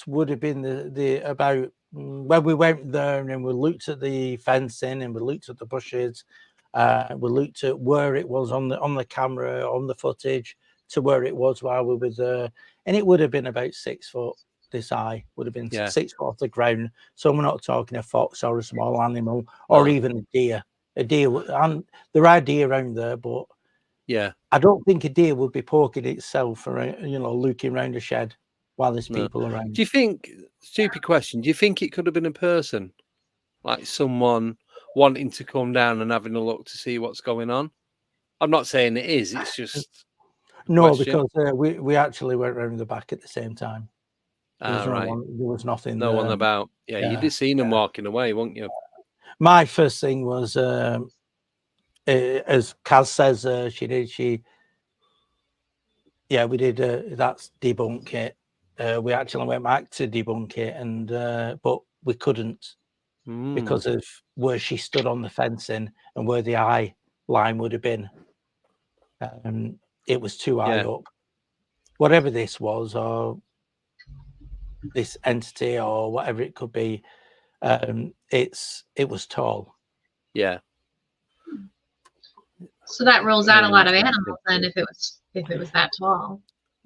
would have been the about when we went there and we looked at the fencing and we looked at the bushes, we looked at where it was on the camera, on the footage, to where it was while we were there, and it would have been about 6 foot. This eye would have been 6 foot off the ground. So we're not talking a fox or a small animal or even a deer. A deer, and there are deer around there, but I don't think a deer would be poking itself around, you know, looking around a shed while there's people around. Do you think, stupid question, do you think it could have been a person, like someone wanting to come down and having a look to see what's going on? I'm not saying it is, it's just no, because we actually went around the back at the same time. There was nothing. No one about. Yeah, you'd have seen them walking away, wouldn't you? My first thing was, as Kaz says, we did. That's debunk it. We actually went back to debunk it, and but we couldn't because of where she stood on the fencing and where the eye line would have been. It was too high up. Whatever this was, or this entity, or whatever it could be, it was tall. Yeah. So that rules out a lot of animals then, if it was that tall.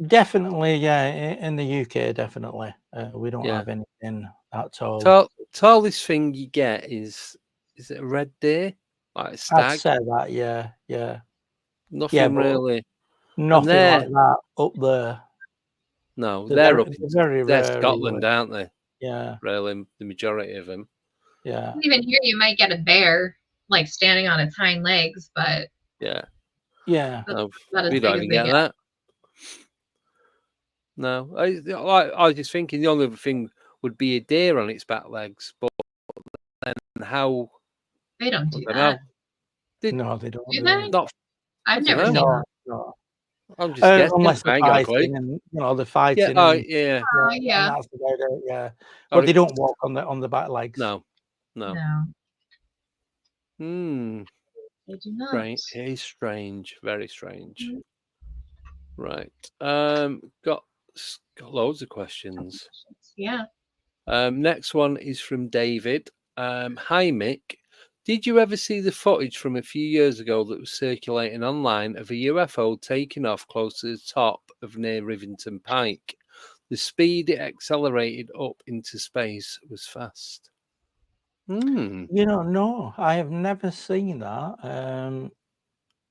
Definitely, in the UK, definitely. We don't have anything that tall. Tallest thing you get is it a red deer? Like a stag? I'd say that, yeah. Nothing really. Nothing like that up there. No, they're Scotland, rare, aren't they? Yeah. Really, the majority of them. Yeah. Even here, you might get a bear like standing on its hind legs, but yeah, no, we don't even get that. No, I was just thinking the only other thing would be a deer on its back legs, but then how? They don't do that. No, they don't. Do they? Not. I've never seen that. No. I'm just guessing. Unless they're fighting, and you know, they're fighting. Yeah. And that's about it. Yeah, but they don't walk on the back legs. No. They do not. Right. It is strange. Very strange. Right. Got loads of questions. Yeah. Next one is from David. Hi, Mick. Did you ever see the footage from a few years ago that was circulating online of a UFO taking off close to the top of near Rivington Pike? The speed it accelerated up into space was fast. You know, no, I have never seen that.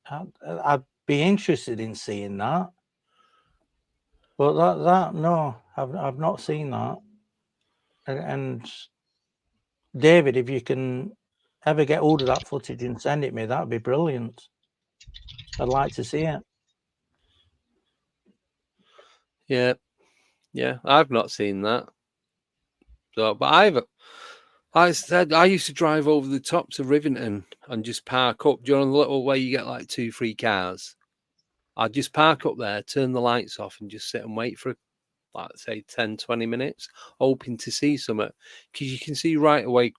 I'd be interested in seeing that, but that no, I've not seen that. And David, if you can ever get hold of that footage and send it me, that'd be brilliant. I'd like to see it. Yeah, I've not seen that. So, but I used to drive over the tops of Rivington and just park up during the little way you get like 2-3 cars. I'd just park up there, turn the lights off, and just sit and wait for, like, say, 10-20 minutes, hoping to see something, because you can see right away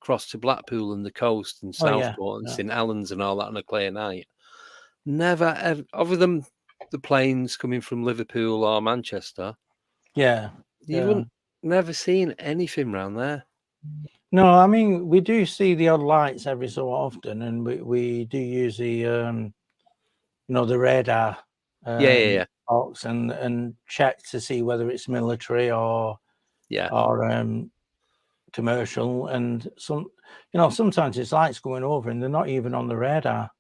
across to Blackpool and the coast and Southport and St Helens and all that on a clear night. Never ever, other than the planes coming from Liverpool or Manchester. Yeah, you wouldn't never seen anything around there. No, I mean, we do see the odd lights every so often, and we do use the you know, the radar box and check to see whether it's military or commercial. And some, you know, sometimes it's lights going over and they're not even on the radar.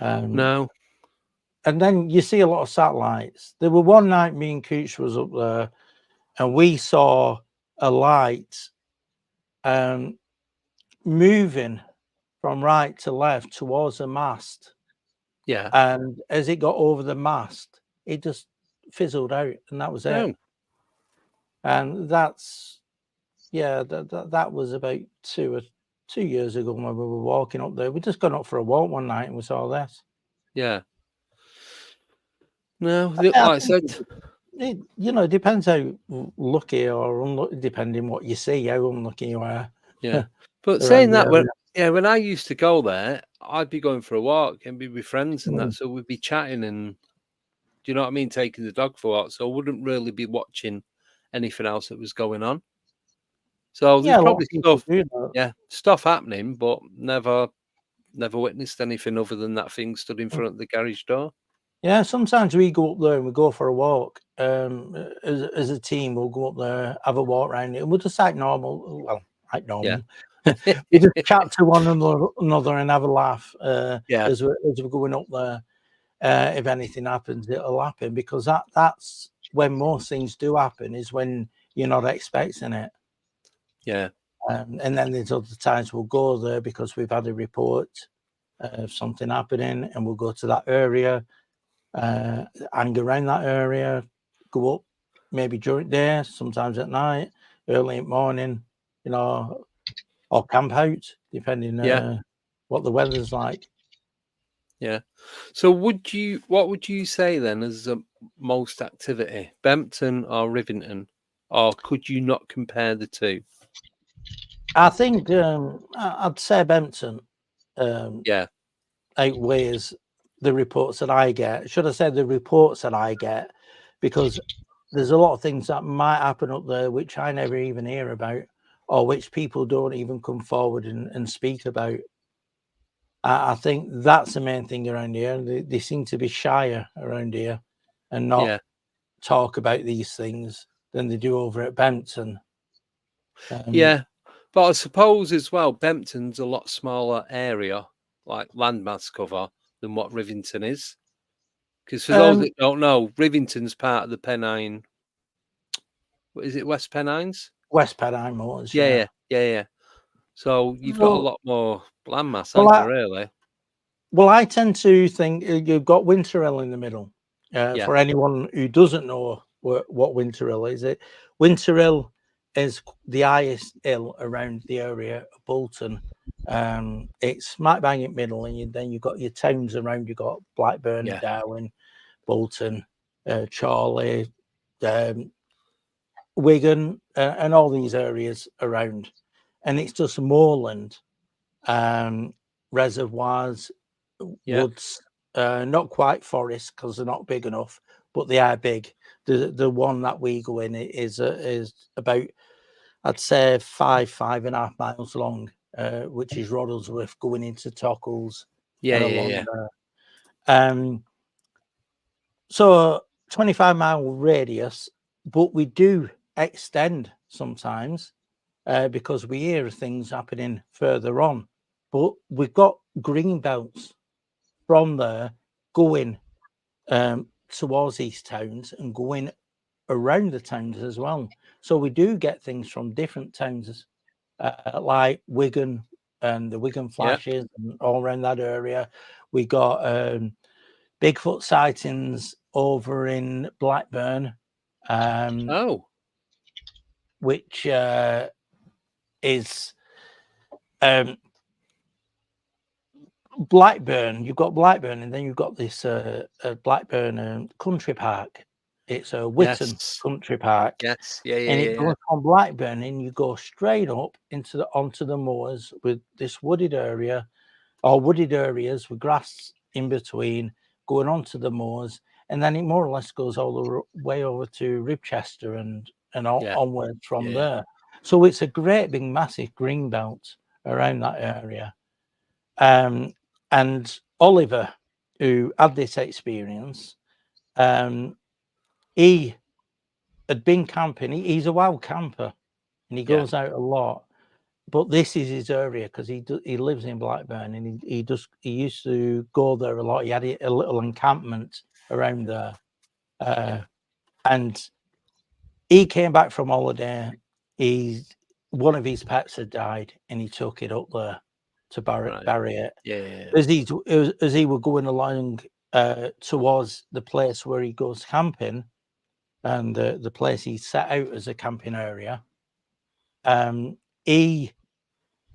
No. And then you see a lot of satellites. There were one night me and Cooch was up there, and we saw a light moving from right to left towards the mast. Yeah. And as it got over the mast, it just fizzled out, and that was it. And that's, yeah, that was about 2 years ago when we were walking up there. We just gone up for a walk one night and we saw this. Yeah. No, like I said, it, you know, it depends how lucky or unlucky, depending what you see, how unlucky you are. Yeah. But saying that, when I used to go there, I'd be going for a walk and be with friends and that, so we'd be chatting and, do you know what I mean, taking the dog for a walk. So I wouldn't really be watching anything else that was going on. So there's probably stuff happening, but never witnessed anything other than that thing stood in front of the garage door. Yeah, sometimes we go up there and we go for a walk. As a team, we'll go up there, have a walk around it, and we'll just act normal. Well, act normal. We just chat to one another and have a laugh. As we're going up there. If anything happens, it'll happen, because that's when most things do happen, is when you're not expecting it. Yeah. And then there's other times we'll go there because we've had a report of something happening, and we'll go to that area, hang around that area, go up maybe during the day, sometimes at night, early in the morning, you know, or camp out, depending what the weather's like. Yeah. So what would you say then as most activity, Bempton or Rivington, or could you not compare the two? I think I'd say Bempton outweighs the reports that I get. Should I say the reports that I get? Because there's a lot of things that might happen up there which I never even hear about, or which people don't even come forward and speak about. I think that's the main thing around here. They seem to be shyer around here and not talk about these things than they do over at Bempton. Yeah, but I suppose as well, Bempton's a lot smaller area, like landmass cover, than what Rivington is. Because for those that don't know, Rivington's part of the Pennine. What is it, West Pennines? West Pennine Motors. Yeah. So you've got a lot more landmass, haven't you, really? Well, I tend to think you've got Winterhill in the middle. For anyone who doesn't know what Winterhill is, Winterhill is the highest hill around the area of Bolton. It's smack bang in the middle, and then you've got your towns around. You've got Blackburn, Darwin, Bolton, Chorley, Wigan, and all these areas around. And it's just moorland, reservoirs, woods, not quite forests because they're not big enough, but they are big. The one that we go in is about, I'd say 5.5 miles long, which is Roddlesworth going into Tockles. Yeah. There. So 25-mile radius, but we do extend sometimes because we hear things happening further on. But we've got green belts from there going towards these towns and going around the towns as well. So we do get things from different towns, like Wigan and the Wigan flashes and all around that area. We got Bigfoot sightings over in Blackburn, which is Blackburn. You've got Blackburn, and then you've got this Blackburn country park. It's a Whitton country park. Yes, And it goes from Blackburn, and you go straight up onto the moors with this wooded area, or wooded areas with grass in between, going onto the moors, and then it more or less goes all the way over to Ribchester and onwards from there. So it's a great big massive green belt around that area. And Oliver, who had this experience, he had been camping. He's a wild camper, and he goes out a lot. But this is his area because he lives in Blackburn, and he used to go there a lot. He had a little encampment around there, and he came back from holiday. One of his pets had died, and he took it up there to bury it. As he were going along towards the place where he goes camping, and the place he set out as a camping area, he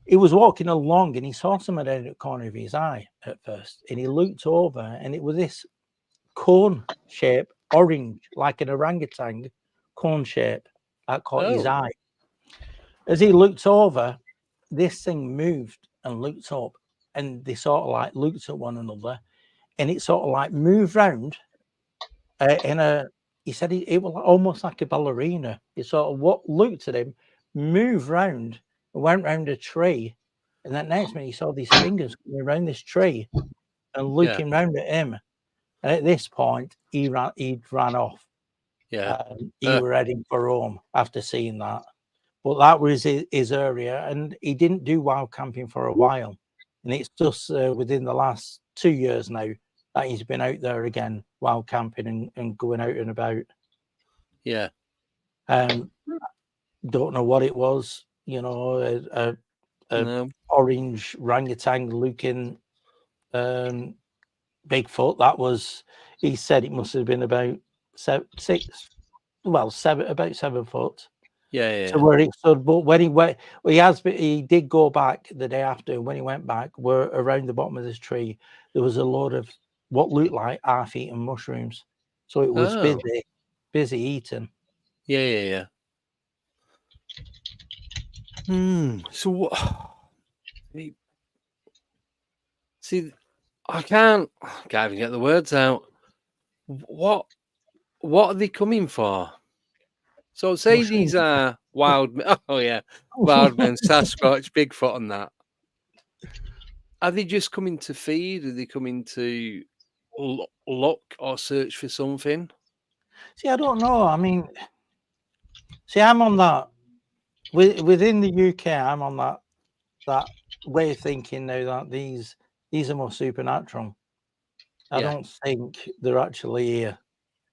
was walking along, and he saw something out of the corner of his eye at first, and he looked over, and it was this cone shape, orange, like an orangutan cone shape that caught his eye. As he looked over, this thing moved and looked up, and they sort of like looked at one another, and it sort of like moved round he said it was almost like a ballerina. It sort of looked at him, moved round, and went round a tree, and that next minute he saw these fingers coming around this tree and looking round at him. And at this point, he'd ran off. He were heading for home after seeing that. But that was his area, and he didn't do wild camping for a while. And it's just within the last 2 years now that he's been out there again, wild camping and going out and about. Don't know what it was, a orange orangutan looking Bigfoot. That was, he said it must have been about 7 foot. So where it stood, but when he went, he did go back the day after. When he went back, we're around the bottom of this tree. There was a load of what looked like half-eaten mushrooms. So it was busy eating. So what? See, I can't even get the words out. What are they coming for? So say mushrooms. These are wild men, Sasquatch, Bigfoot and that. Are they just coming to feed? Are they coming to look or search for something? See, I don't know. I mean, I'm on that. Within the UK, I'm on that way of thinking now that these are more supernatural. I don't think they're actually here.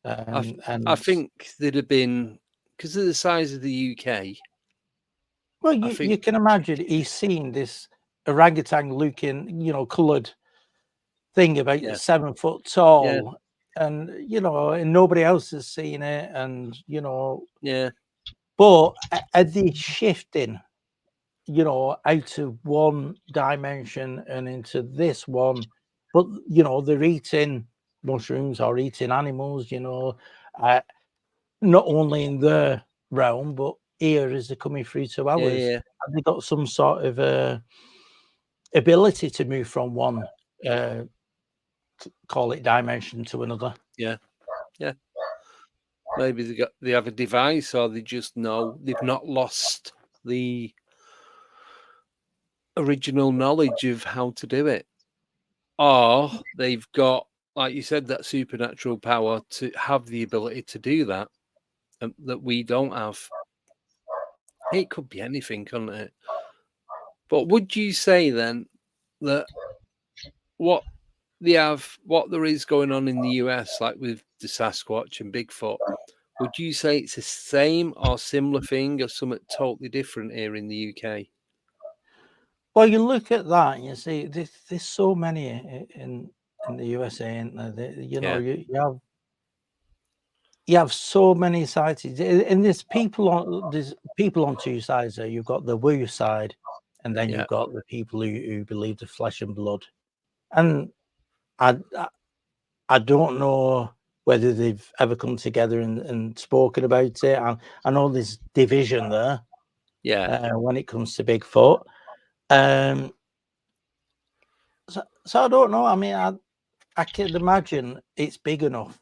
I think they'd have been, because of the size of the UK. Well, you can imagine he's seen this orangutan looking, coloured thing about 7 foot tall, and and nobody else has seen it, and But are they shifting, out of one dimension and into this one? But they're eating mushrooms or eating animals, not only in their realm, but here as they're coming through to ours. Have they got some sort of ability to move from one, call it dimension, to another? Maybe they have a device, or they just know they've not lost the original knowledge of how to do it, or they've got, like you said, that supernatural power to have the ability to do that, that we don't have. It could be anything, couldn't it? But would you say then that what there is going on in the US, like with the Sasquatch and Bigfoot, would you say it's the same or similar thing, or something totally different here in the UK? Well, you look at that and you see there's so many in the USA, ain't there? You know, you have so many sightings, and there's people on two sides there. You've got the woo side, and then you've got the people who believe the flesh and blood. And I don't know whether they've ever come together and spoken about it. I know there's division there. When it comes to Bigfoot. So I don't know. I mean, I can imagine it's big enough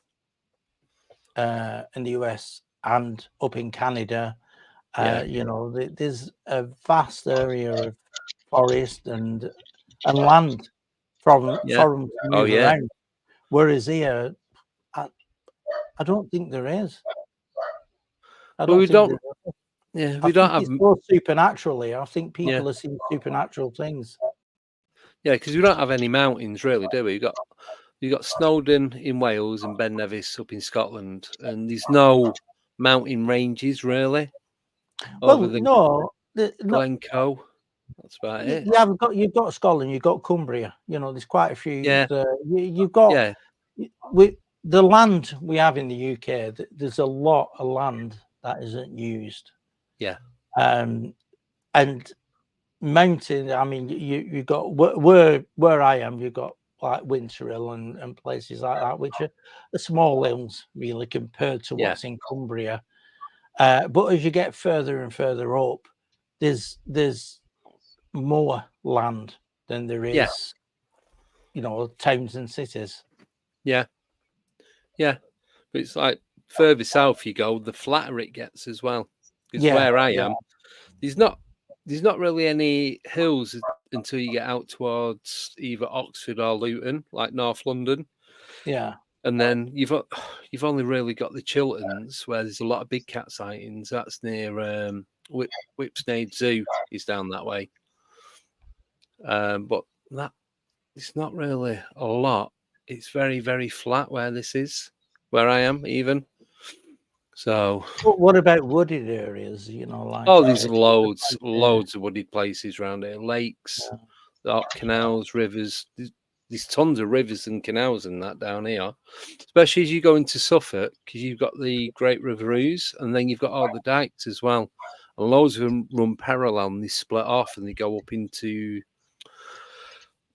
in the US and up in Canada. You know, there's a vast area of forest and land from to move around. Whereas here, I don't think there is. We don't have it's more supernatural here. I think people are seeing supernatural things. Yeah, because we don't have any mountains, really, do we? You've got Snowdon in Wales and Ben Nevis up in Scotland, and there's no mountain ranges, really. Well, no, Glencoe. That's about it. You've got Scotland, you've got Cumbria. You know, there's quite a few. You've got the land we have in the UK. There's a lot of land that isn't used. And mountain. I mean, you got where I am. You've got like Winterhill and places like that, which are small hills really compared to what's in Cumbria. But as you get further and further up, there's more land than there is, you know, towns and cities. But it's like further south you go, the flatter it gets as well. Because where I am, there's not really any hills until you get out towards either Oxford or Luton, like North London. And then you've only really got the Chilterns, where there's a lot of big cat sightings. That's near Whipsnade Zoo is down that way. But that it's not really a lot. It's very, very flat where this is, where I am even. So what about wooded areas? You know, like there's loads of wooded places around here, lakes, canals, rivers. There's tons of rivers and canals and that down here, especially as you go into Suffolk, because you've got the Great River Ouse, and then you've got all the dikes as well, and loads of them run parallel and they split off and they go up into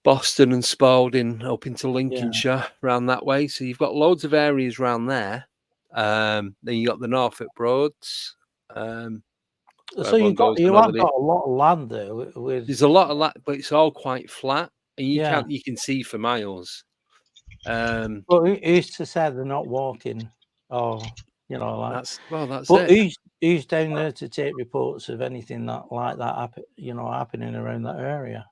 Boston and Spalding, up into Lincolnshire, around that way. So you've got loads of areas around there. Then you got the Norfolk Broads. So you have got a lot of land there. There's a lot of land, but it's all quite flat, and you can see for miles. But who's to say they're not walking? Or you know, like that's but it. Who's down there to take reports of anything like that happening around that area?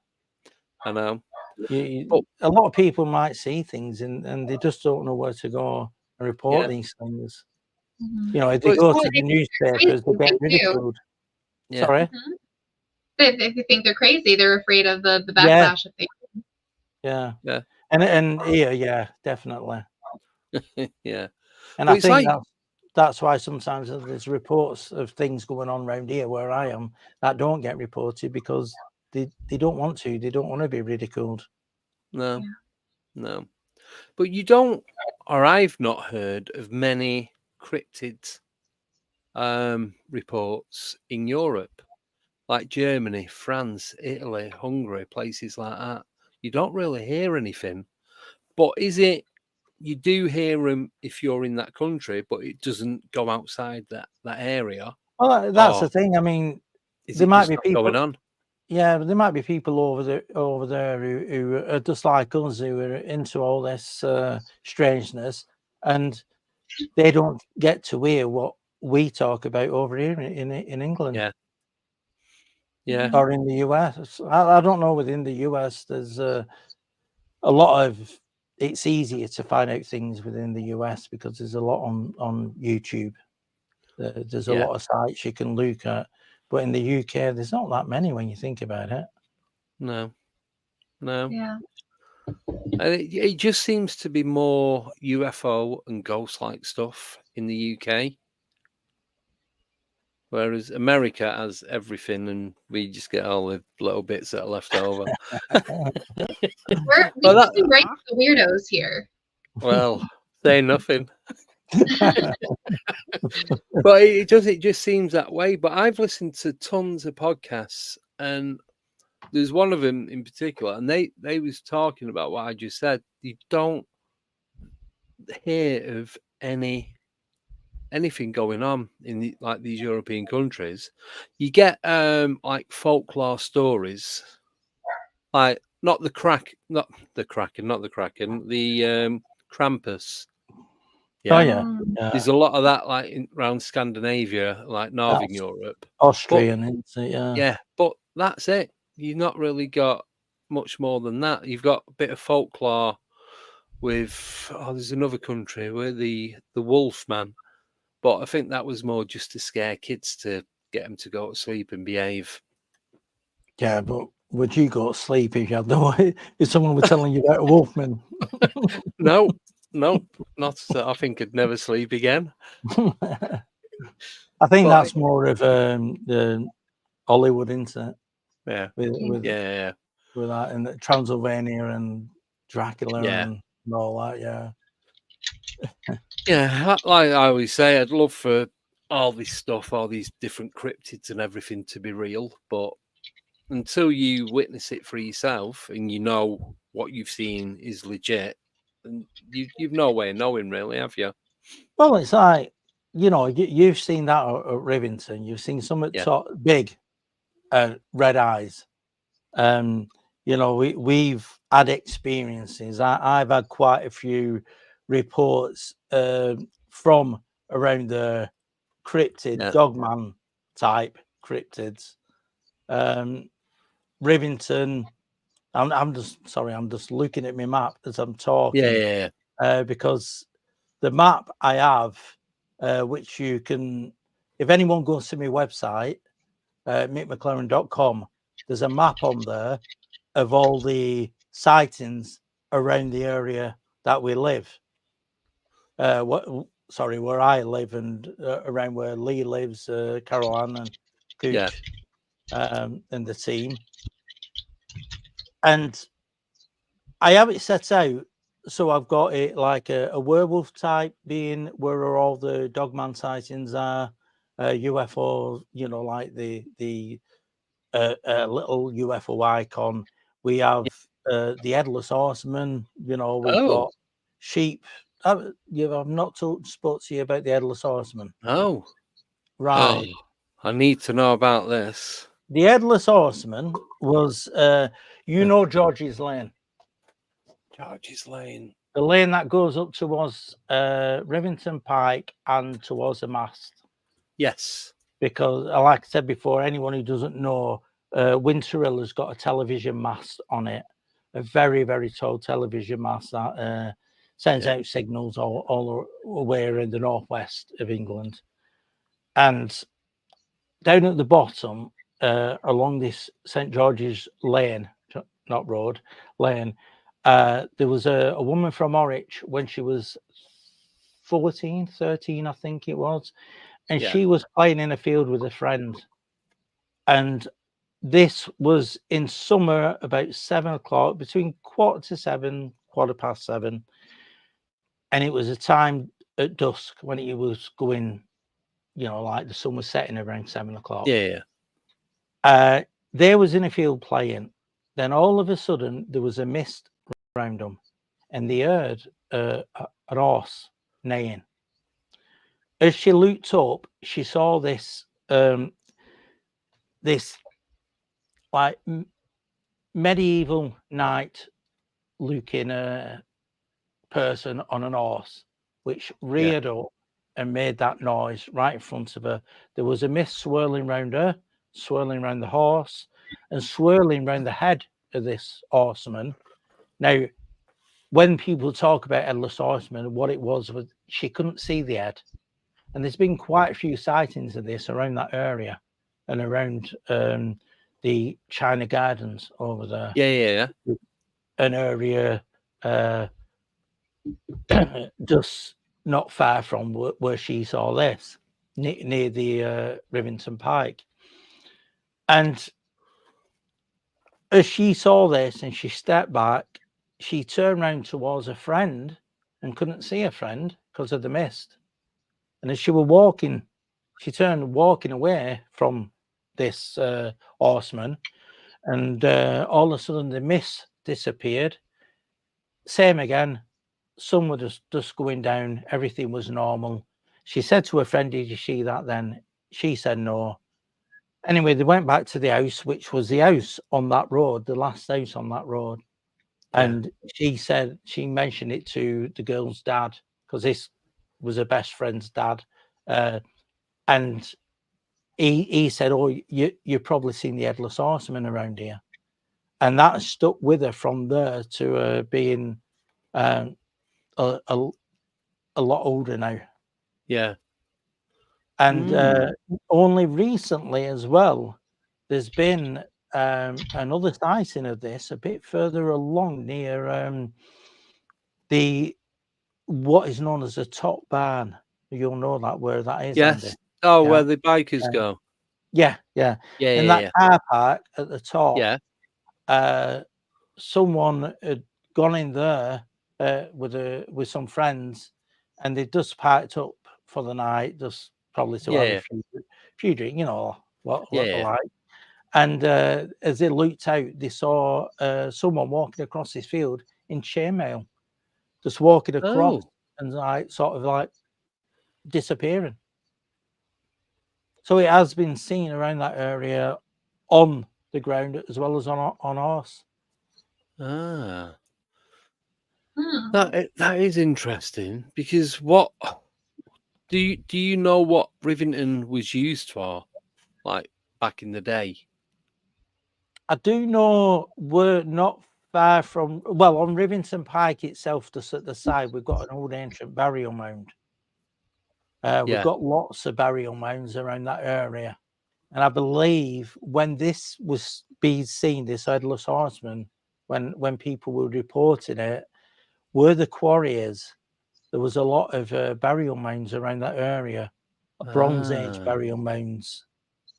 I know. A lot of people might see things and they just don't know where to go and report these things. You know, if they go to the newspapers, they get ridiculed. Sorry? If you think they're crazy, they're afraid of the backlash if they. And here, definitely. And but I think that's why sometimes there's reports of things going on around here where I am that don't get reported because they don't want to. They don't want to be ridiculed. No. But you don't, or I've not heard of many cryptid reports in Europe, like Germany, France, Italy, Hungary, places like that. You don't really hear anything. But is it, you do hear them if you're in that country, but it doesn't go outside that area? Well, that's the thing. I mean, there might be people going on. Yeah, but there might be people over there who are just like us, who are into all this strangeness, and they don't get to hear what we talk about over here in England. Yeah. Or in the US. I don't know. Within the US, there's a lot of. It's easier to find out things within the US because there's a lot on YouTube. There's a lot of sites you can look at, but in the UK, there's not that many when you think about it. No. Yeah. And it just seems to be more UFO and ghost-like stuff in the UK, whereas America has everything, and we just get all the little bits that are left over. We can rank the weirdos here. Well, say nothing. But it just seems that way. But I've listened to tons of podcasts, and there's one of them in particular, and they was talking about what I just said. You don't hear of anything going on in like these European countries. You get like folklore stories, like not the Kraken, the Krampus. Yeah. Oh yeah. There's a lot of that like around Scandinavia, like Northern Europe, Austrian, isn't it? Yeah, but that's it. You've not really got much more than that. You've got a bit of folklore with there's another country where the Wolfman, but I think that was more just to scare kids to get them to go to sleep and behave. Yeah, but would you go to sleep if you had if someone were telling you about a Wolfman? No, not. I think I'd never sleep again. I think that's more of the Hollywood, isn't it? Yeah, with that and the Transylvania and Dracula and all that. Yeah, like I always say, I'd love for all this stuff, all these different cryptids and everything to be real, but until you witness it for yourself and you know what you've seen is legit, and you've no way of knowing, really, have you? Well, it's like, you've seen that at Rivington. You've seen something big, red eyes. We've had experiences. I've had quite a few reports from around the cryptid, dogman type cryptids. Rivington. I'm just looking at my map as I'm talking. Because the map I have, which you can, if anyone goes to my website, mickmclaren.com, there's a map on there of all the sightings around the area that we live. Where I live and around where Lee lives, Caroline and Cooch, and the team. And I have it set out, so I've got it like a werewolf type being where all the dogman sightings are, UFO, like the little UFO icon. We have the headless horseman. We've got sheep. I've not spoke to you about the headless horseman. Oh, right. Oh, I need to know about this. The headless horseman was, George's Lane. George's Lane. The lane that goes up towards Rivington Pike and towards the mast. Yes. Because, like I said before, anyone who doesn't know, Winterhill has got a television mast on it, a very, very tall television mast that sends out signals all the way around the northwest of England. And down at the bottom, along this St. George's Lane, not road, lane, there was a woman from Norwich when she was 13, I think it was. And she was playing in a field with a friend. And this was in summer about 7 o'clock, between 7:15, 7:15. And it was a time at dusk when it was going, like the sun was setting around 7 o'clock. They was in a field playing. Then all of a sudden there was a mist around them, and they heard a horse neighing. As she looked up, she saw this like medieval knight looking person on an horse, which reared up and made that noise right in front of her. There was a mist swirling around her, swirling around the horse and swirling around the head of this horseman. Now, when people talk about headless horseman, what it was she couldn't see the head. And there's been quite a few sightings of this around that area and around the China Gardens over there. Yeah. An area just not far from where she saw this, near the Rivington Pike. And as she saw this and she stepped back, she turned around towards a friend and couldn't see a friend because of the mist. And as she was walking, she turned walking away from this horseman, and all of a sudden the mist disappeared. Same again, sun was just going down, everything was normal. She said to her friend, "Did you see that then?" She said no. Anyway, they went back to the house, which was the house on that road, the last house on that road. Yeah. And she said, she mentioned it to the girl's dad, because this was her best friend's dad. And he said, "Oh, you've probably seen the headless horseman around here." And that stuck with her from there to being a lot older now. Yeah. And only recently as well, there's been another sighting of this a bit further along near what is known as the top barn. You'll know that where that is. Yes. Andy. Oh, yeah. Where the bikers go. Yeah. In that car park at the top. Yeah. Someone had gone in there with some friends, and they just parked up for the night, just probably to have a few drinks, you know what they like. And as they looked out, they saw someone walking across this field in chainmail, just walking across and sort of disappearing. So it has been seen around that area on the ground as well as on horse. Ah. That is interesting, because what do you know what Rivington was used for, like back in the day? I do know we're not far from, well, on Rivington Pike itself, just at the side, we've got an old ancient burial mound. We've got lots of burial mounds around that area. And I believe when this was being seen, this headless horseman, when people were reporting it, where the quarry is, there was a lot of burial mounds around that area, Bronze Age burial mounds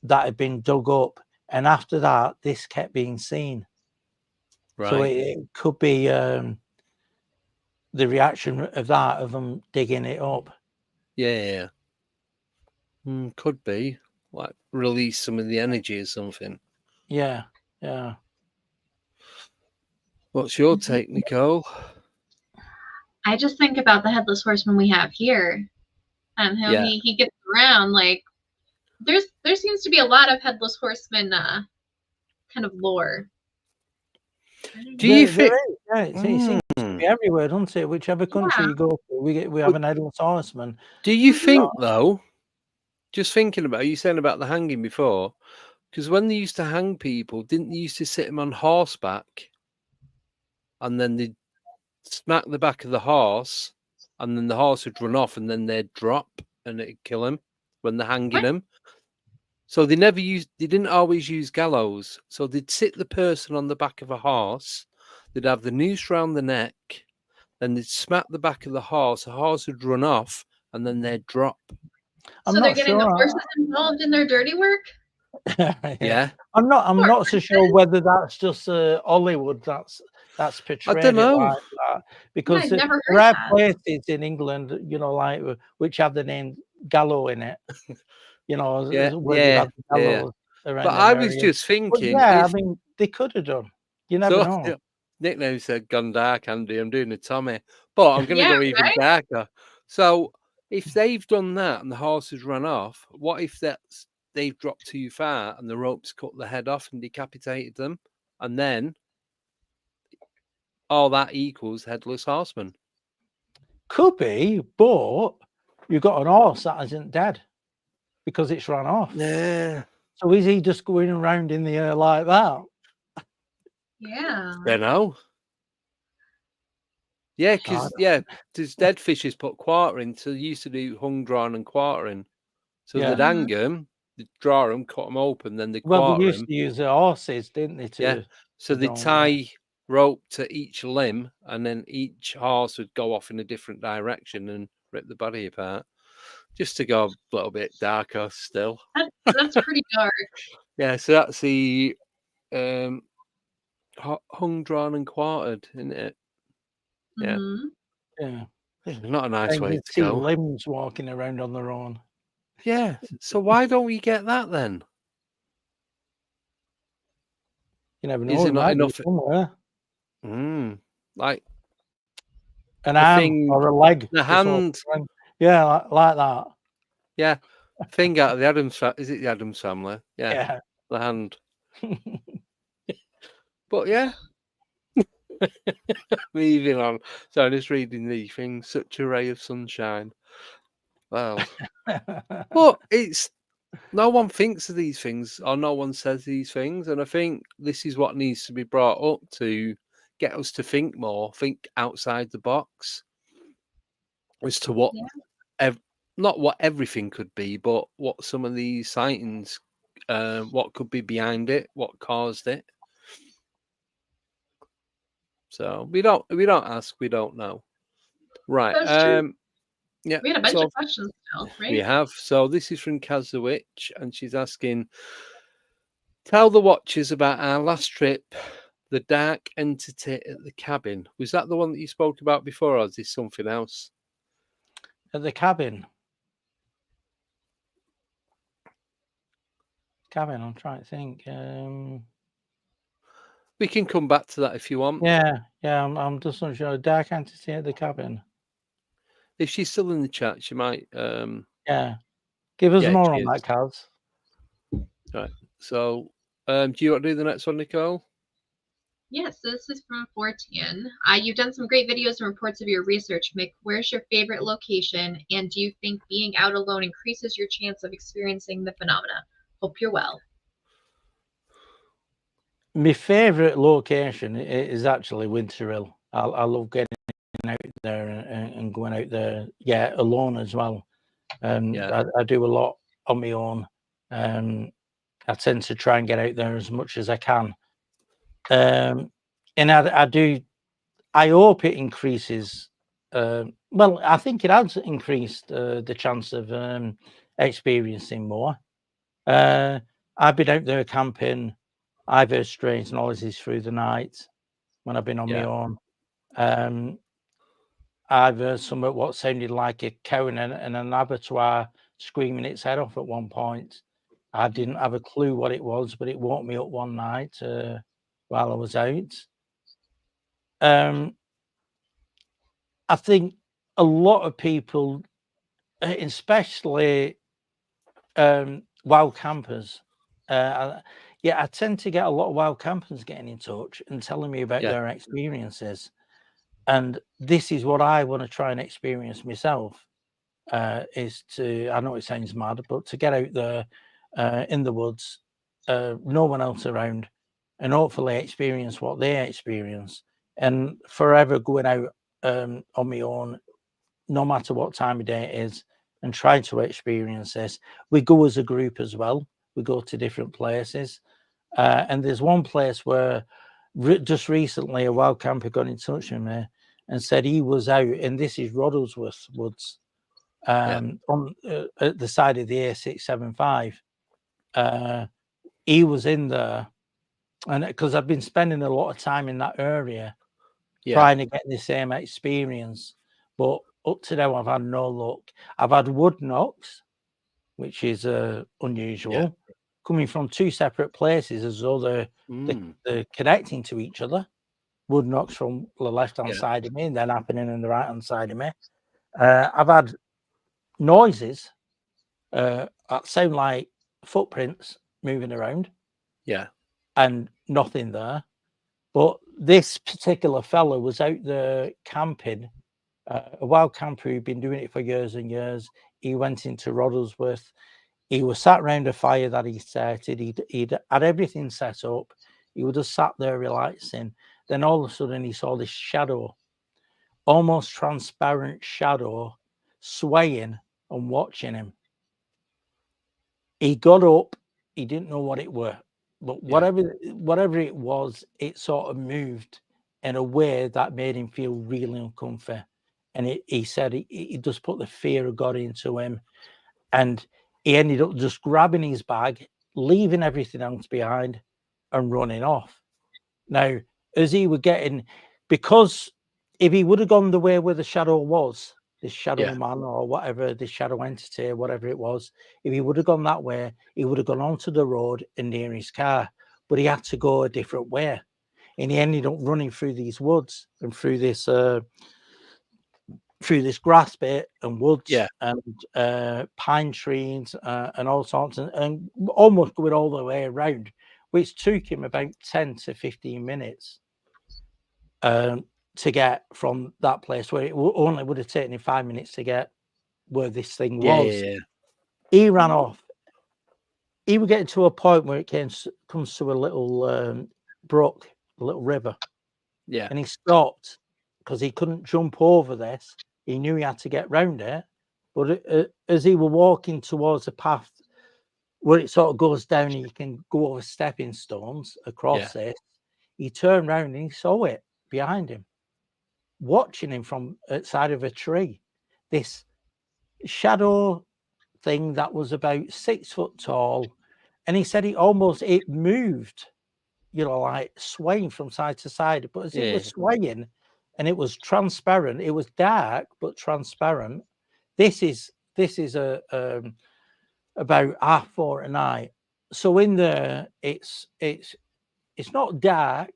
that had been dug up. And after that, this kept being seen. Right. So it could be the reaction of that, of them digging it up. Yeah. Could be. Like release some of the energy or something. Yeah. What's your take, Nicole? I just think about the headless horseman we have here, and how he gets around. Like there seems to be a lot of headless horseman kind of lore. Do you think? It seems to be everywhere, doesn't it? Whichever country you go to, we have an headless horseman. Do you think though? Just thinking about, you saying about the hanging before, because when they used to hang people, didn't they used to sit them on horseback, and then they'd smack the back of the horse, and then the horse would run off, and then they'd drop, and it'd kill him when they're hanging him. So they didn't always use gallows. So they'd sit the person on the back of a horse, they'd have the noose round the neck, then they'd smack the back of the horse would run off, and then they'd drop. So they're getting the horses involved in their dirty work? Yeah. I'm not so sure whether that's just Hollywood that's portrayed. I don't know. Like that, because there are places in England, like which have the name Gallow in it. Where But I was just thinking. I mean, they could have done. You never know. Nickname said "Gone dark, Andy." I'm doing a Tommy, but I'm going to go even darker. So if they've done that and the horses run off, what if they've dropped too far and the ropes cut the head off and decapitated them, and then all that equals headless horseman? Could be, but you've got an horse that isn't dead because it's run off. Yeah. So is he just going around in the air like that? Yeah. I know. Yeah, because there's dead fishes put quarter in. So they used to do hung, drawn, and quartering. So they'd hang them, they'd draw them, cut them open, then they quarter them. Well, they used to use the horses, didn't they? So they tie rope to each limb, and then each horse would go off in a different direction and rip the body apart, just to go a little bit darker still. That's pretty dark. Yeah, so that's the hung, drawn, and quartered, isn't it? Yeah. Yeah. Not a nice way to see go. limbs walking around on their own. Yeah. So why don't we get that then? You never know. Is it not enough? Somewhere. Like an arm or a leg, the hand. Yeah, like that. Yeah, thing out of the Addams. Is it the Addams family? Yeah, the hand. But yeah, moving on. So I'm just reading these things. Such a ray of sunshine. Well, but it's no one thinks of these things, or no one says these things, and I think this is what needs to be brought up to get us to think more, think outside the box, as to what, not what everything could be, but what some of these sightings, what could be behind it, what caused it. So we don't ask, we don't know. Right. Yeah. We had a bunch of questions still, right? We have. So this is from Kaz the Witch, and she's asking, tell the watchers about our last trip, the dark entity at the cabin. Was that the one that you spoke about before, or is this something else? At the cabin. I'm trying to think. We can come back to that if you want. Yeah, I'm just not sure. Dark entity at the cabin. If she's still in the chat, she might. Yeah, give us more on that, Kaz. Right. So, do you want to do the next one, Nicole? Yes, this is from 14. You've done some great videos and reports of your research, Mick. Where's your favorite location, and do you think being out alone increases your chance of experiencing the phenomena? Hope you're well. My favorite location is actually Winterhill. I love getting out there and going out there, alone as well. I do a lot on my own. I tend to try and get out there as much as I can. And I hope it increases. Well, I think it has increased the chance of experiencing more. I've been out there camping. I've heard strange noises through the night when I've been on my own. I've heard something what sounded like a cow and an abattoir screaming its head off at one point. I didn't have a clue what it was, but it woke me up one night while I was out. I think a lot of people, especially wild campers, I tend to get a lot of wild campers getting in touch and telling me about their experiences. And this is what I want to try and experience myself, is to, I know it sounds mad, but to get out there in the woods, no one else around, and hopefully experience what they experience, and forever going out on my own, no matter what time of day it is, and try to experience this. We go as a group as well. We go to different places. And there's one place where just recently a wild camper got in touch with me and said he was out, and this is Roddlesworth Woods, on at the side of the A675. He was in there, and because I've been spending a lot of time in that area trying to get the same experience, but up to now I've had no luck. I've had wood knocks, which is unusual, coming from two separate places as though they're connecting to each other. Wood knocks from the left-hand side of me and then happening on the right-hand side of me. I've had noises that sound like footprints moving around. And nothing there. But this particular fella was out there camping, a wild camper who'd been doing it for years and years. He went into Roddlesworth. He was sat round a fire that he started. He'd had everything set up. He would have sat there relaxing. Then all of a sudden he saw this shadow, almost transparent shadow, swaying and watching him. He got up. He didn't know what it were, but whatever it was, it sort of moved in a way that made him feel really uncomfortable. And he said it just put the fear of God into him. And he ended up just grabbing his bag, leaving everything else behind and running off. Now, as he were getting, because if he would have gone the way where the shadow was, this shadow man or whatever, this shadow entity, whatever it was, if he would have gone that way, he would have gone onto the road and near his car. But he had to go a different way. And he ended up running through these woods and through this grass bit and woods and pine trees and all sorts, and almost going all the way around, which took him about 10 to 15 minutes to get from that place where it only would have taken him 5 minutes to get where this thing was. He ran off. He was getting to a point where it comes to a little brook, a little river. And he stopped because he couldn't jump over this. He knew he had to get round it. But as he was walking towards a path where it sort of goes down and you can go over stepping stones across it, he turned round and he saw it behind him, watching him from outside of a tree. This shadow thing that was about 6 foot tall. And he said it moved, like swaying from side to side. But as it was swaying and it was transparent, it was dark but transparent. This is about 4:30 at night. So in there, it's not dark,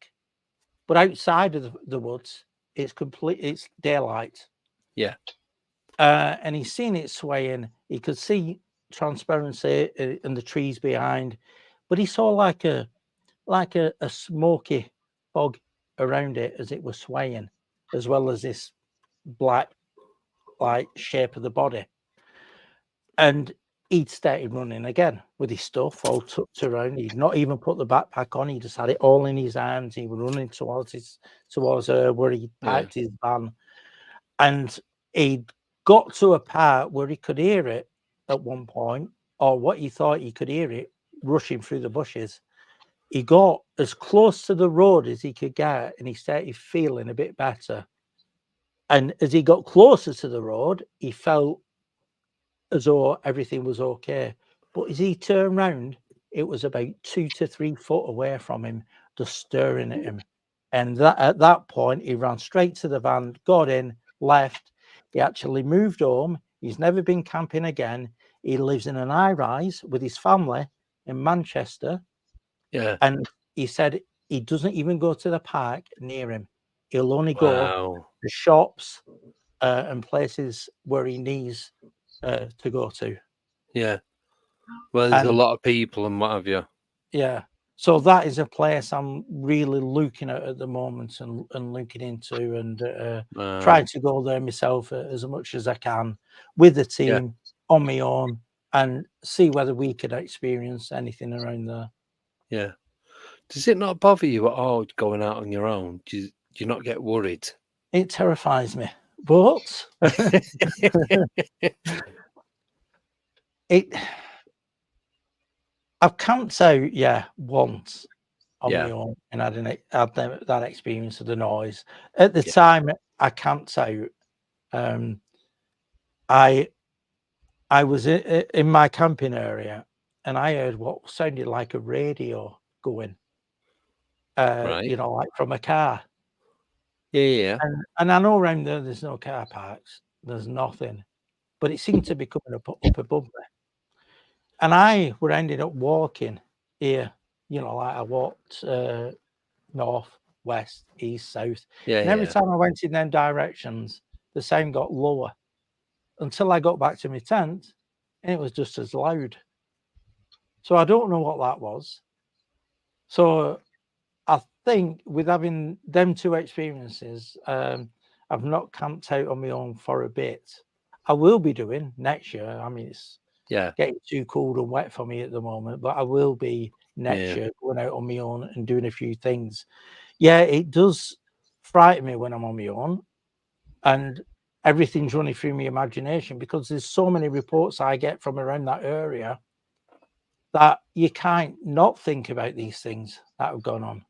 but outside of the woods, it's daylight. And he's seen it swaying. He could see transparency in the trees behind, but he saw like a smoky fog around it as it was swaying, as well as this black shape of the body. And he'd started running again with his stuff all tucked around. He'd not even put the backpack on. He just had it all in his hands. He was running towards where he parked his van. And he'd got to a part where he could hear it at one point, or what he thought he could hear it, rushing through the bushes. He got as close to the road as he could get, and he started feeling a bit better. And as he got closer to the road, he felt as though everything was okay. But as he turned round, it was about 2 to 3 foot away from him, just staring at him. And at that point, he ran straight to the van, got in, left. He actually moved home. He's never been camping again. He lives in an high-rise with his family in Manchester. And he said he doesn't even go to the park near him. He'll only go to shops and places where he needs to go to. Well, there's a lot of people and what have you. So that is a place I'm really looking at the moment and looking into, and trying to go there myself as much as I can with the team on my own and see whether we could experience anything around there. Does it not bother you at all going out on your own? Do you not get worried? It terrifies me, but I've camped out, once on my own, and I didn't have that experience of the noise. At the time I camped out, I was in my camping area, and I heard what sounded like a radio going, like from a car. And I know around there's no car parks, there's nothing, but it seemed to be coming up above me. And I would ended up walking here, I walked north, west, east, south. And every time I went in them directions, the sound got lower until I got back to my tent, and it was just as loud. So I don't know what that was. So I think with having them two experiences, I've not camped out on my own for a bit. I will be doing next year. I mean, Yeah. getting too cold and wet for me at the moment, but I will be next year going out on my own and doing a few things. Yeah, it does frighten me when I'm on my own and everything's running through my imagination because there's so many reports I get from around that area that you can't not think about these things that have gone on.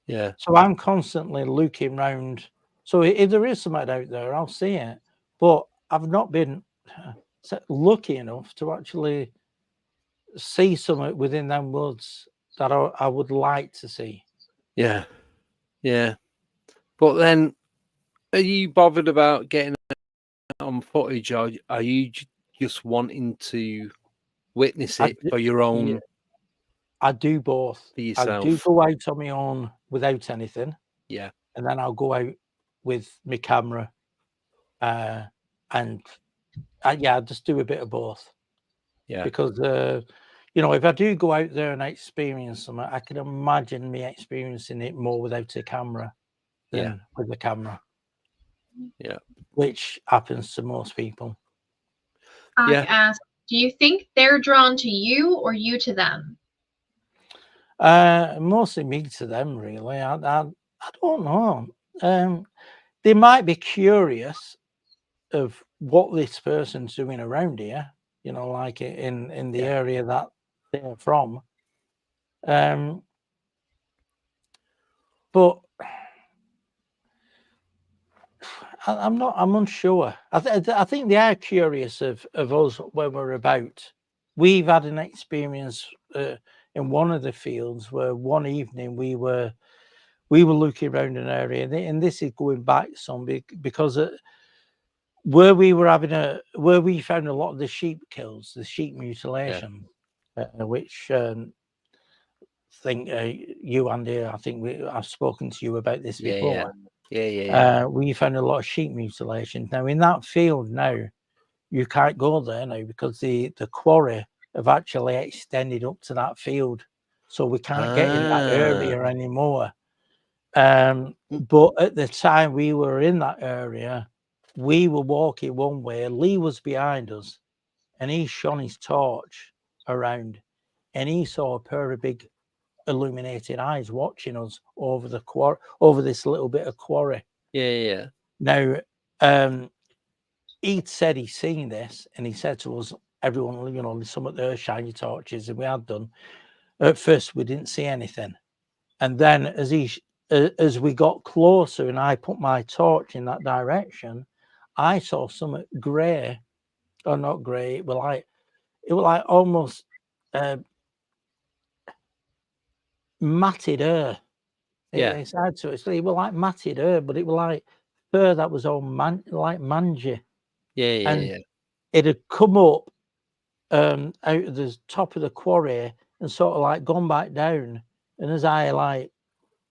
Yeah. So I'm constantly looking around. So if there is something out there, I'll see it. But I've not been lucky enough to actually see something within them woods that I would like to see. Yeah. Yeah. But then, are you bothered about getting it on footage, or are you just wanting to witness it for your own? Yeah, I do both. For I yourself. do go out on my own without anything. Yeah. And then I'll go out with my camera. And I just do a bit of both. Yeah. Because, if I do go out there and experience something, I can imagine me experiencing it more without a camera than with a camera. Yeah. Which happens to most people. I ask, do you think they're drawn to you or you to them? Mostly me to them, really. I don't know. They might be curious of what this person's doing around here, like in the area that they're from. But I'm unsure. I think they are curious of us when we're about. We've had an experience in one of the fields where one evening we were looking around an area, and this is going back some because where we found a lot of the sheep kills, the sheep mutilation, which think you, Andy, I think I've spoken to you about this before. Yeah. We found a lot of sheep mutilation. Now in that field now, you can't go there now because the quarry have actually extended up to that field, so we can't get in that area anymore. But at the time we were in that area, we were walking one way. Lee was behind us, and he shone his torch around, and he saw a pair of big illuminated eyes watching us over the over this little bit of quarry. Yeah. Now, he'd said he'd seen this, and he said to us, everyone, some of their shiny torches, and we had done. At first, we didn't see anything, and then as we got closer, and I put my torch in that direction, I saw something grey, or not grey. It was like almost matted hair. It's hard to explain. It was like matted hair, but it was like fur that was all like mangy. Yeah. It had come up out of the top of the quarry and sort of like gone back down. And as I like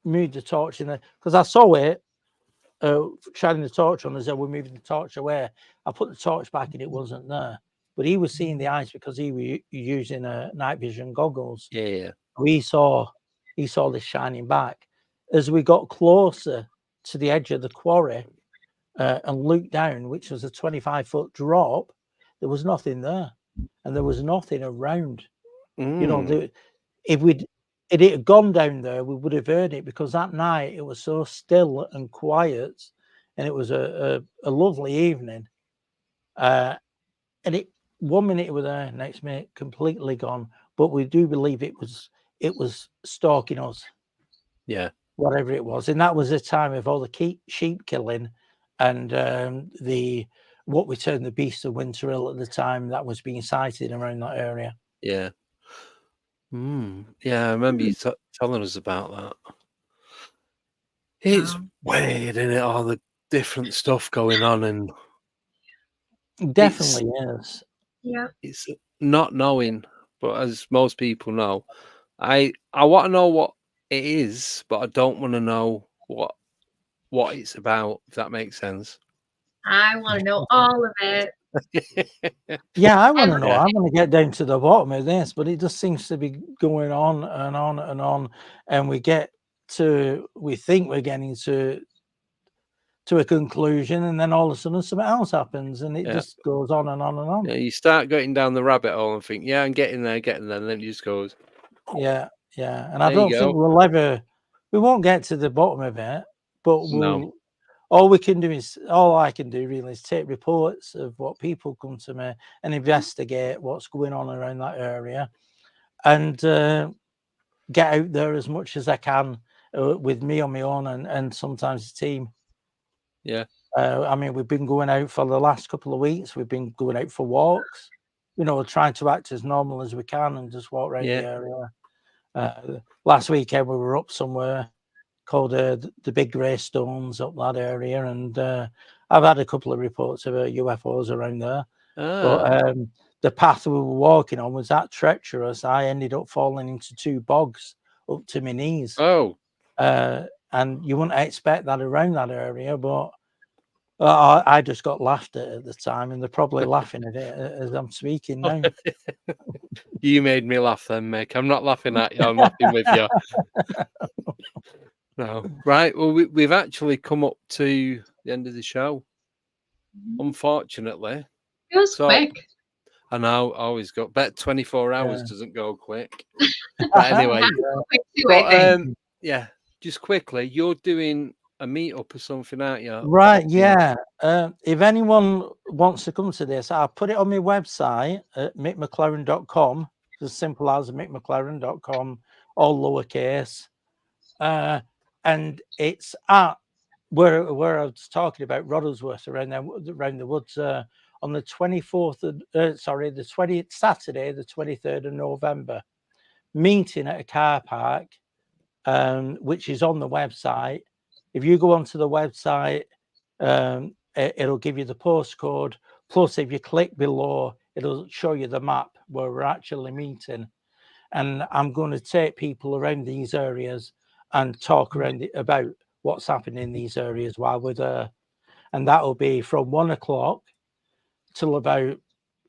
moved the torch in there, because I saw it shining the torch on as though we're moving the torch away. I put the torch back and it wasn't there. But he was seeing the eyes because he was using night vision goggles. Yeah. He saw this shining back. As we got closer to the edge of the quarry and looked down, which was a 25-foot drop, there was nothing there, and there was nothing around. If it had gone down there, we would have heard it, because that night it was so still and quiet, and it was a lovely evening. And 1 minute it was there, next minute completely gone. But we do believe it was stalking us. Yeah. Whatever it was. And that was the time of all the sheep killing and what we termed the beast of Winterhill at the time that was being sighted around that area. Yeah. Yeah, I remember you telling us about that. It's weird, isn't it? All the different stuff going on, and definitely is. Yeah. It's not knowing, but as most people know, I want to know what it is, but I don't want to know what it's about, if that makes sense. I want to know all of it. Yeah, I want to know. I want to get down to the bottom of this, but it just seems to be going on and on and on. And we think we're getting to to a conclusion, and then all of a sudden something else happens, and it just goes on and on and on. Yeah, you start getting down the rabbit hole and think, yeah, I'm getting there, and then it just goes. Yeah. And I don't think we won't get to the bottom of it, but all I can do really is take reports of what people come to me and investigate what's going on around that area, and get out there as much as I can with me on my own and sometimes the team. Yeah. I mean, we've been going out for the last couple of weeks. We've been going out for walks, trying to act as normal as we can and just walk around the area. Last weekend we were up somewhere called the Big Grey Stones up that area, and I've had a couple of reports of UFOs around there. But the path we were walking on was that treacherous. I ended up falling into 2 bogs up to my knees. And you wouldn't expect that around that area, but I just got laughed at the time, and they're probably laughing at it as I'm speaking now. You made me laugh then, Mick. I'm not laughing at you. I'm laughing with you. No. Right. Well, we've actually come up to the end of the show, unfortunately. It was quick. I know. I always got bet 24 hours doesn't go quick. But anyway. Just quickly, you're doing a meetup or something, aren't you? Right, yeah. If anyone wants to come to this, I'll put it on my website at mickmclaren.com, as simple as mickmclaren.com, all lowercase. And it's at where I was talking about Roddlesworth around the woods on the 20th, Saturday, the 23rd of November, meeting at a car park, which is on the website. If you go onto the website, it'll give you the postcode. Plus, if you click below, it'll show you the map where we're actually meeting. And I'm going to take people around these areas and talk about what's happening in these areas while we're there. And that will be from 1 o'clock till about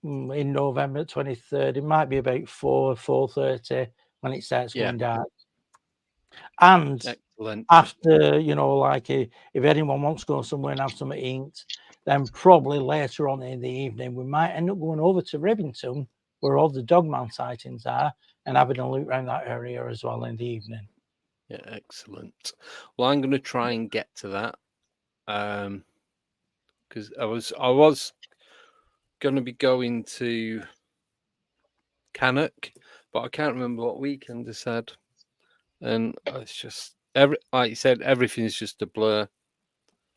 in November 23rd. It might be about 4:30 when it starts going dark. And after, if anyone wants to go somewhere and have something to eat, then probably later on in the evening, we might end up going over to Rivington, where all the dogman sightings are, and having a look around that area as well in the evening. Yeah, excellent. Well, I'm going to try and get to that because I was going to be going to Cannock, but I can't remember what weekend I said. And it's just like you said, everything's just a blur.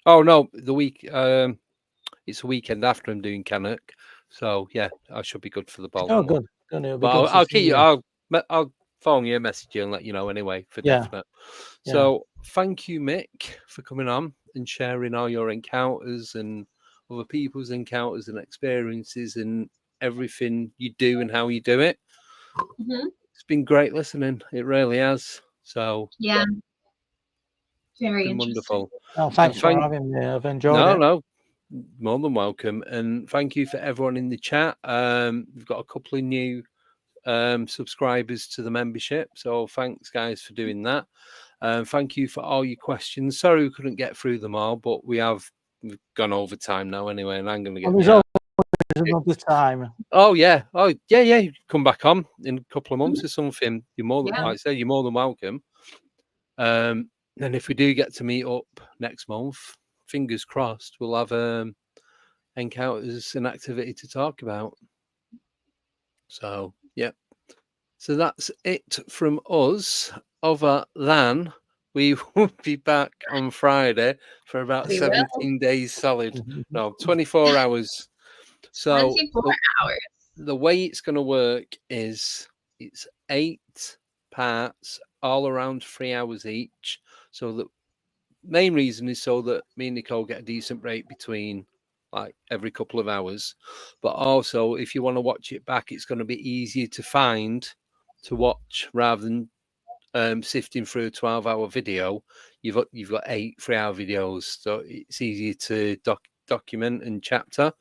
Oh no, it's a weekend after I'm doing Cannock, so yeah, I should be good for the Bolton. Oh, good. But I'll keep you. I'll phone you, message you, and let you know anyway for definite. So thank you, Mick, for coming on and sharing all your encounters and other people's encounters and experiences and everything you do and how you do it. It's been great listening. It really has. So very wonderful. Oh, thanks for having me. I've enjoyed it. No, more than welcome. And thank you for everyone in the chat. We've got a couple of new subscribers to the membership, so thanks guys for doing that. Thank you for all your questions. Sorry we couldn't get through them all, but we've gone over time now anyway, and I'm going to get another time. Oh yeah, you come back on in a couple of months or something. You're more than like I say, you're more than welcome. And if we do get to meet up next month, fingers crossed, we'll have encounters and activity to talk about. So so that's it from us, other than we will be back on Friday for about 17 days solid. No, 24 hours. So 24 hours. The way it's going to work is it's 8 parts, all around 3 hours each. So the main reason is so that me and Nicole get a decent break between like every couple of hours. But also, if you want to watch it back, it's going to be easier to watch rather than sifting through a 12-hour video. You've got 8 3-hour videos, so it's easier to document and chapter.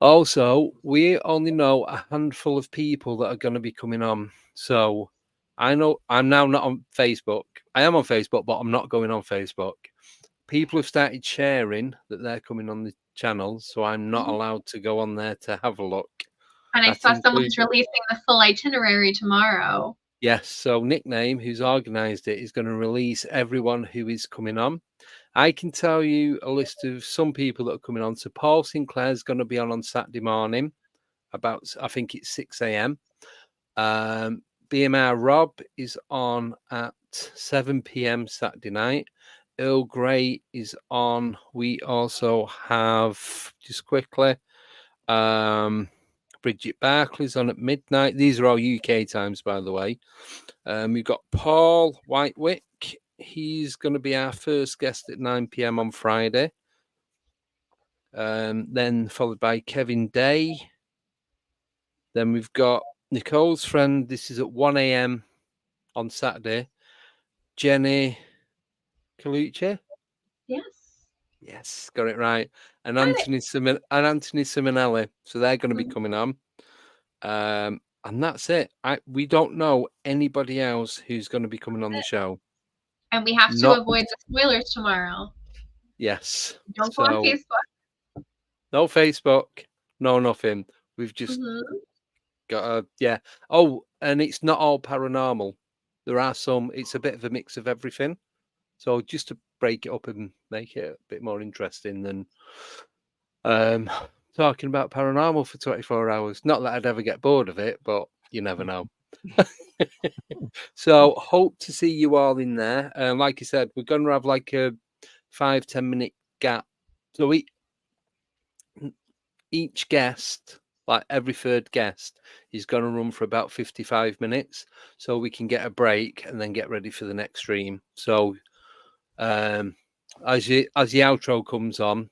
Also, we only know a handful of people that are going to be coming on. So I know I'm now not on Facebook. I am on Facebook, but I'm not going on Facebook. people have started sharing that they're coming on the channel, so I'm not allowed to go on there to have a look. And I saw someone's releasing the full itinerary tomorrow. Yes, so Nickname, who's organised it, is going to release everyone who is coming on. I can tell you a list of some people that are coming on. So Paul Sinclair's going to be on Saturday morning, about, I think it's 6 a.m. BMR Rob is on at 7 p.m. Saturday night. Earl Grey is on. We also have, just quickly, Bridget Barclay's on at midnight. These are all UK times, by the way. We've got Paul Whitewick. He's going to be our first guest at 9 p.m. on Friday. Then followed by Kevin Day. Then we've got Nicole's friend. This is at 1 a.m. on Saturday. Jenny Colucci. Yes, got it right. And Anthony Simonelli. So they're going to be coming on. And that's it. We don't know anybody else who's going to be coming on the show. And we have to avoid the spoilers tomorrow. Yes. Don't go on Facebook. No Facebook. No nothing. We've just got Oh, and it's not all paranormal. There are some. It's a bit of a mix of everything. So just to break it up and make it a bit more interesting than talking about paranormal for 24 hours. Not that I'd ever get bored of it, but you never know. So hope to see you all in there. Like I said, we're going to have like a 5-10 minute gap. So each guest, like every third guest, is going to run for about 55 minutes. So we can get a break and then get ready for the next stream. So as the outro comes on,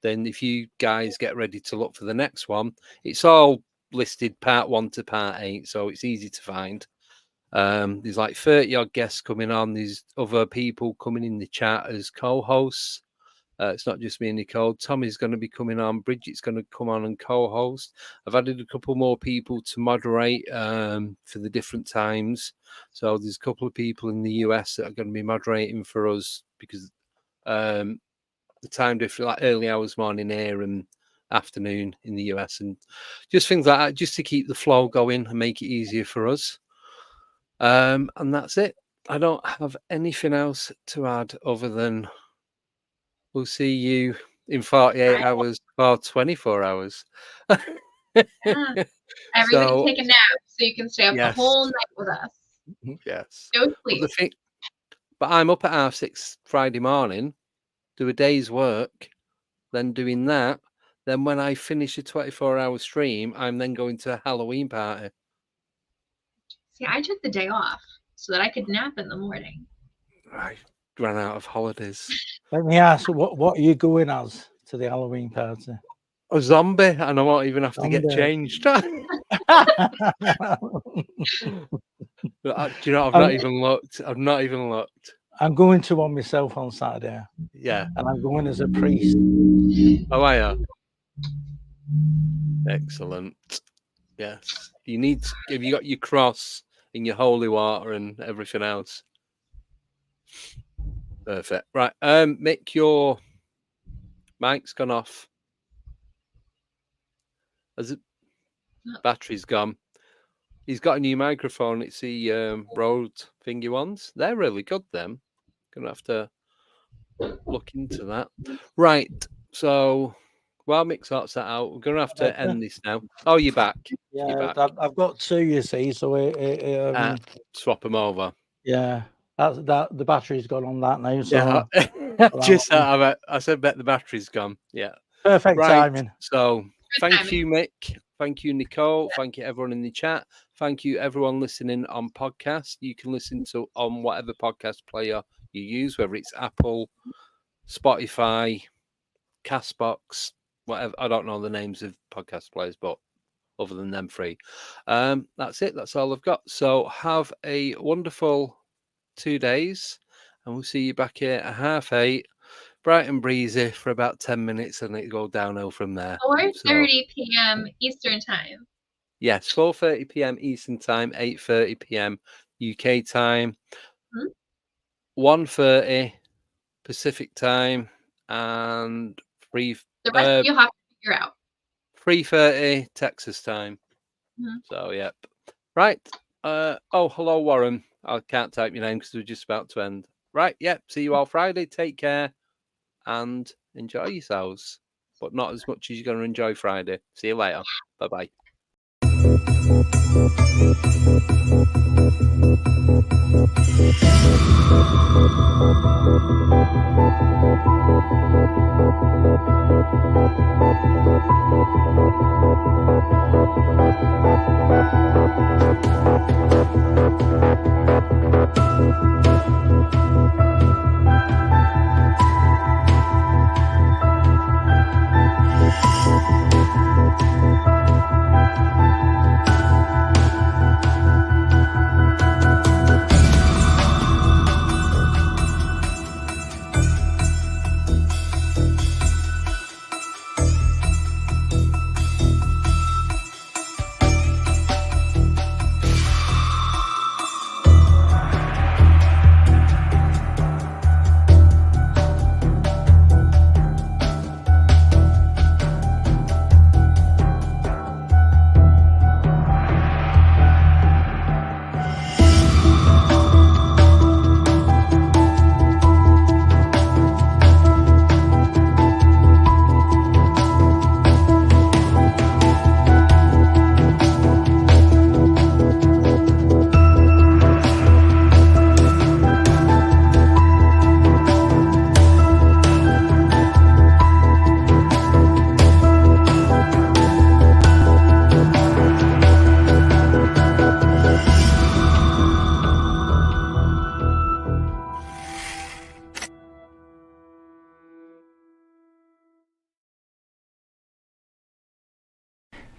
then if you guys get ready to look for the next one, it's all listed part 1 to part 8, so it's easy to find. There's like 30 odd guests coming on. There's other people coming in the chat as co-hosts. It's not just me and Nicole. Tommy's going to be coming on. Bridget's going to come on and co-host. I've added a couple more people to moderate for the different times. So there's a couple of people in the US that are going to be moderating for us because the time difference, like early hours morning here and afternoon in the US, and just things like that, just to keep the flow going and make it easier for us. And that's it. I don't have anything else to add other than we'll see you in 48 hours or 24 hours. Everybody take a nap so you can stay up the whole night with us. Yes. No sleep. But I'm up at 6:30 Friday morning, do a day's work, then doing that. Then when I finish a 24-hour stream, I'm then going to a Halloween party. See, I took the day off so that I could nap in the morning. I ran out of holidays. Let me ask, what are you going as to the Halloween party? A zombie, and I won't even have to get changed. Do you know, I've not even looked. I'm going to one myself on Saturday. Yeah. And I'm going as a priest. Oh, are you? Excellent. Yes. Have you got your cross in your holy water and everything else? Perfect. Right. Mick, your mic's gone off. Battery's gone. He's got a new microphone. It's the Rode thingy ones. They're really good, them. Gonna have to look into that. Right. So while Mick sorts that out, we're gonna have to end this now. Oh, you're back. Yeah, you're back. I've got 2, you see, so swap them over. Yeah. That the battery's gone on that now. So yeah, just I said bet the battery's gone. Yeah. Perfect timing. So thank you, Mick. Thank you, Nicole. Thank you, everyone in the chat. Thank you, everyone listening on podcast. You can listen to on whatever podcast player you use, whether it's Apple, Spotify, Castbox, whatever. I don't know the names of podcast players, but other than them 3, that's it. That's all I've got. So have a wonderful 2 days, and we'll see you back here at 8:30. Bright and breezy for about 10 minutes, and it go downhill from there. 4:30 p.m. Eastern time. Yes, 4:30 p.m. Eastern time, 8:30 p.m. UK time. 1:30 Pacific time and the rest you'll have to figure out. 3:30 Texas time. So, yep. Right. Oh, hello, Warren. I can't type your name because we're just about to end. Right. Yep. See you all Friday. Take care and enjoy yourselves, but not as much as you're going to enjoy Friday. See you later. Bye-bye.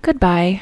Goodbye.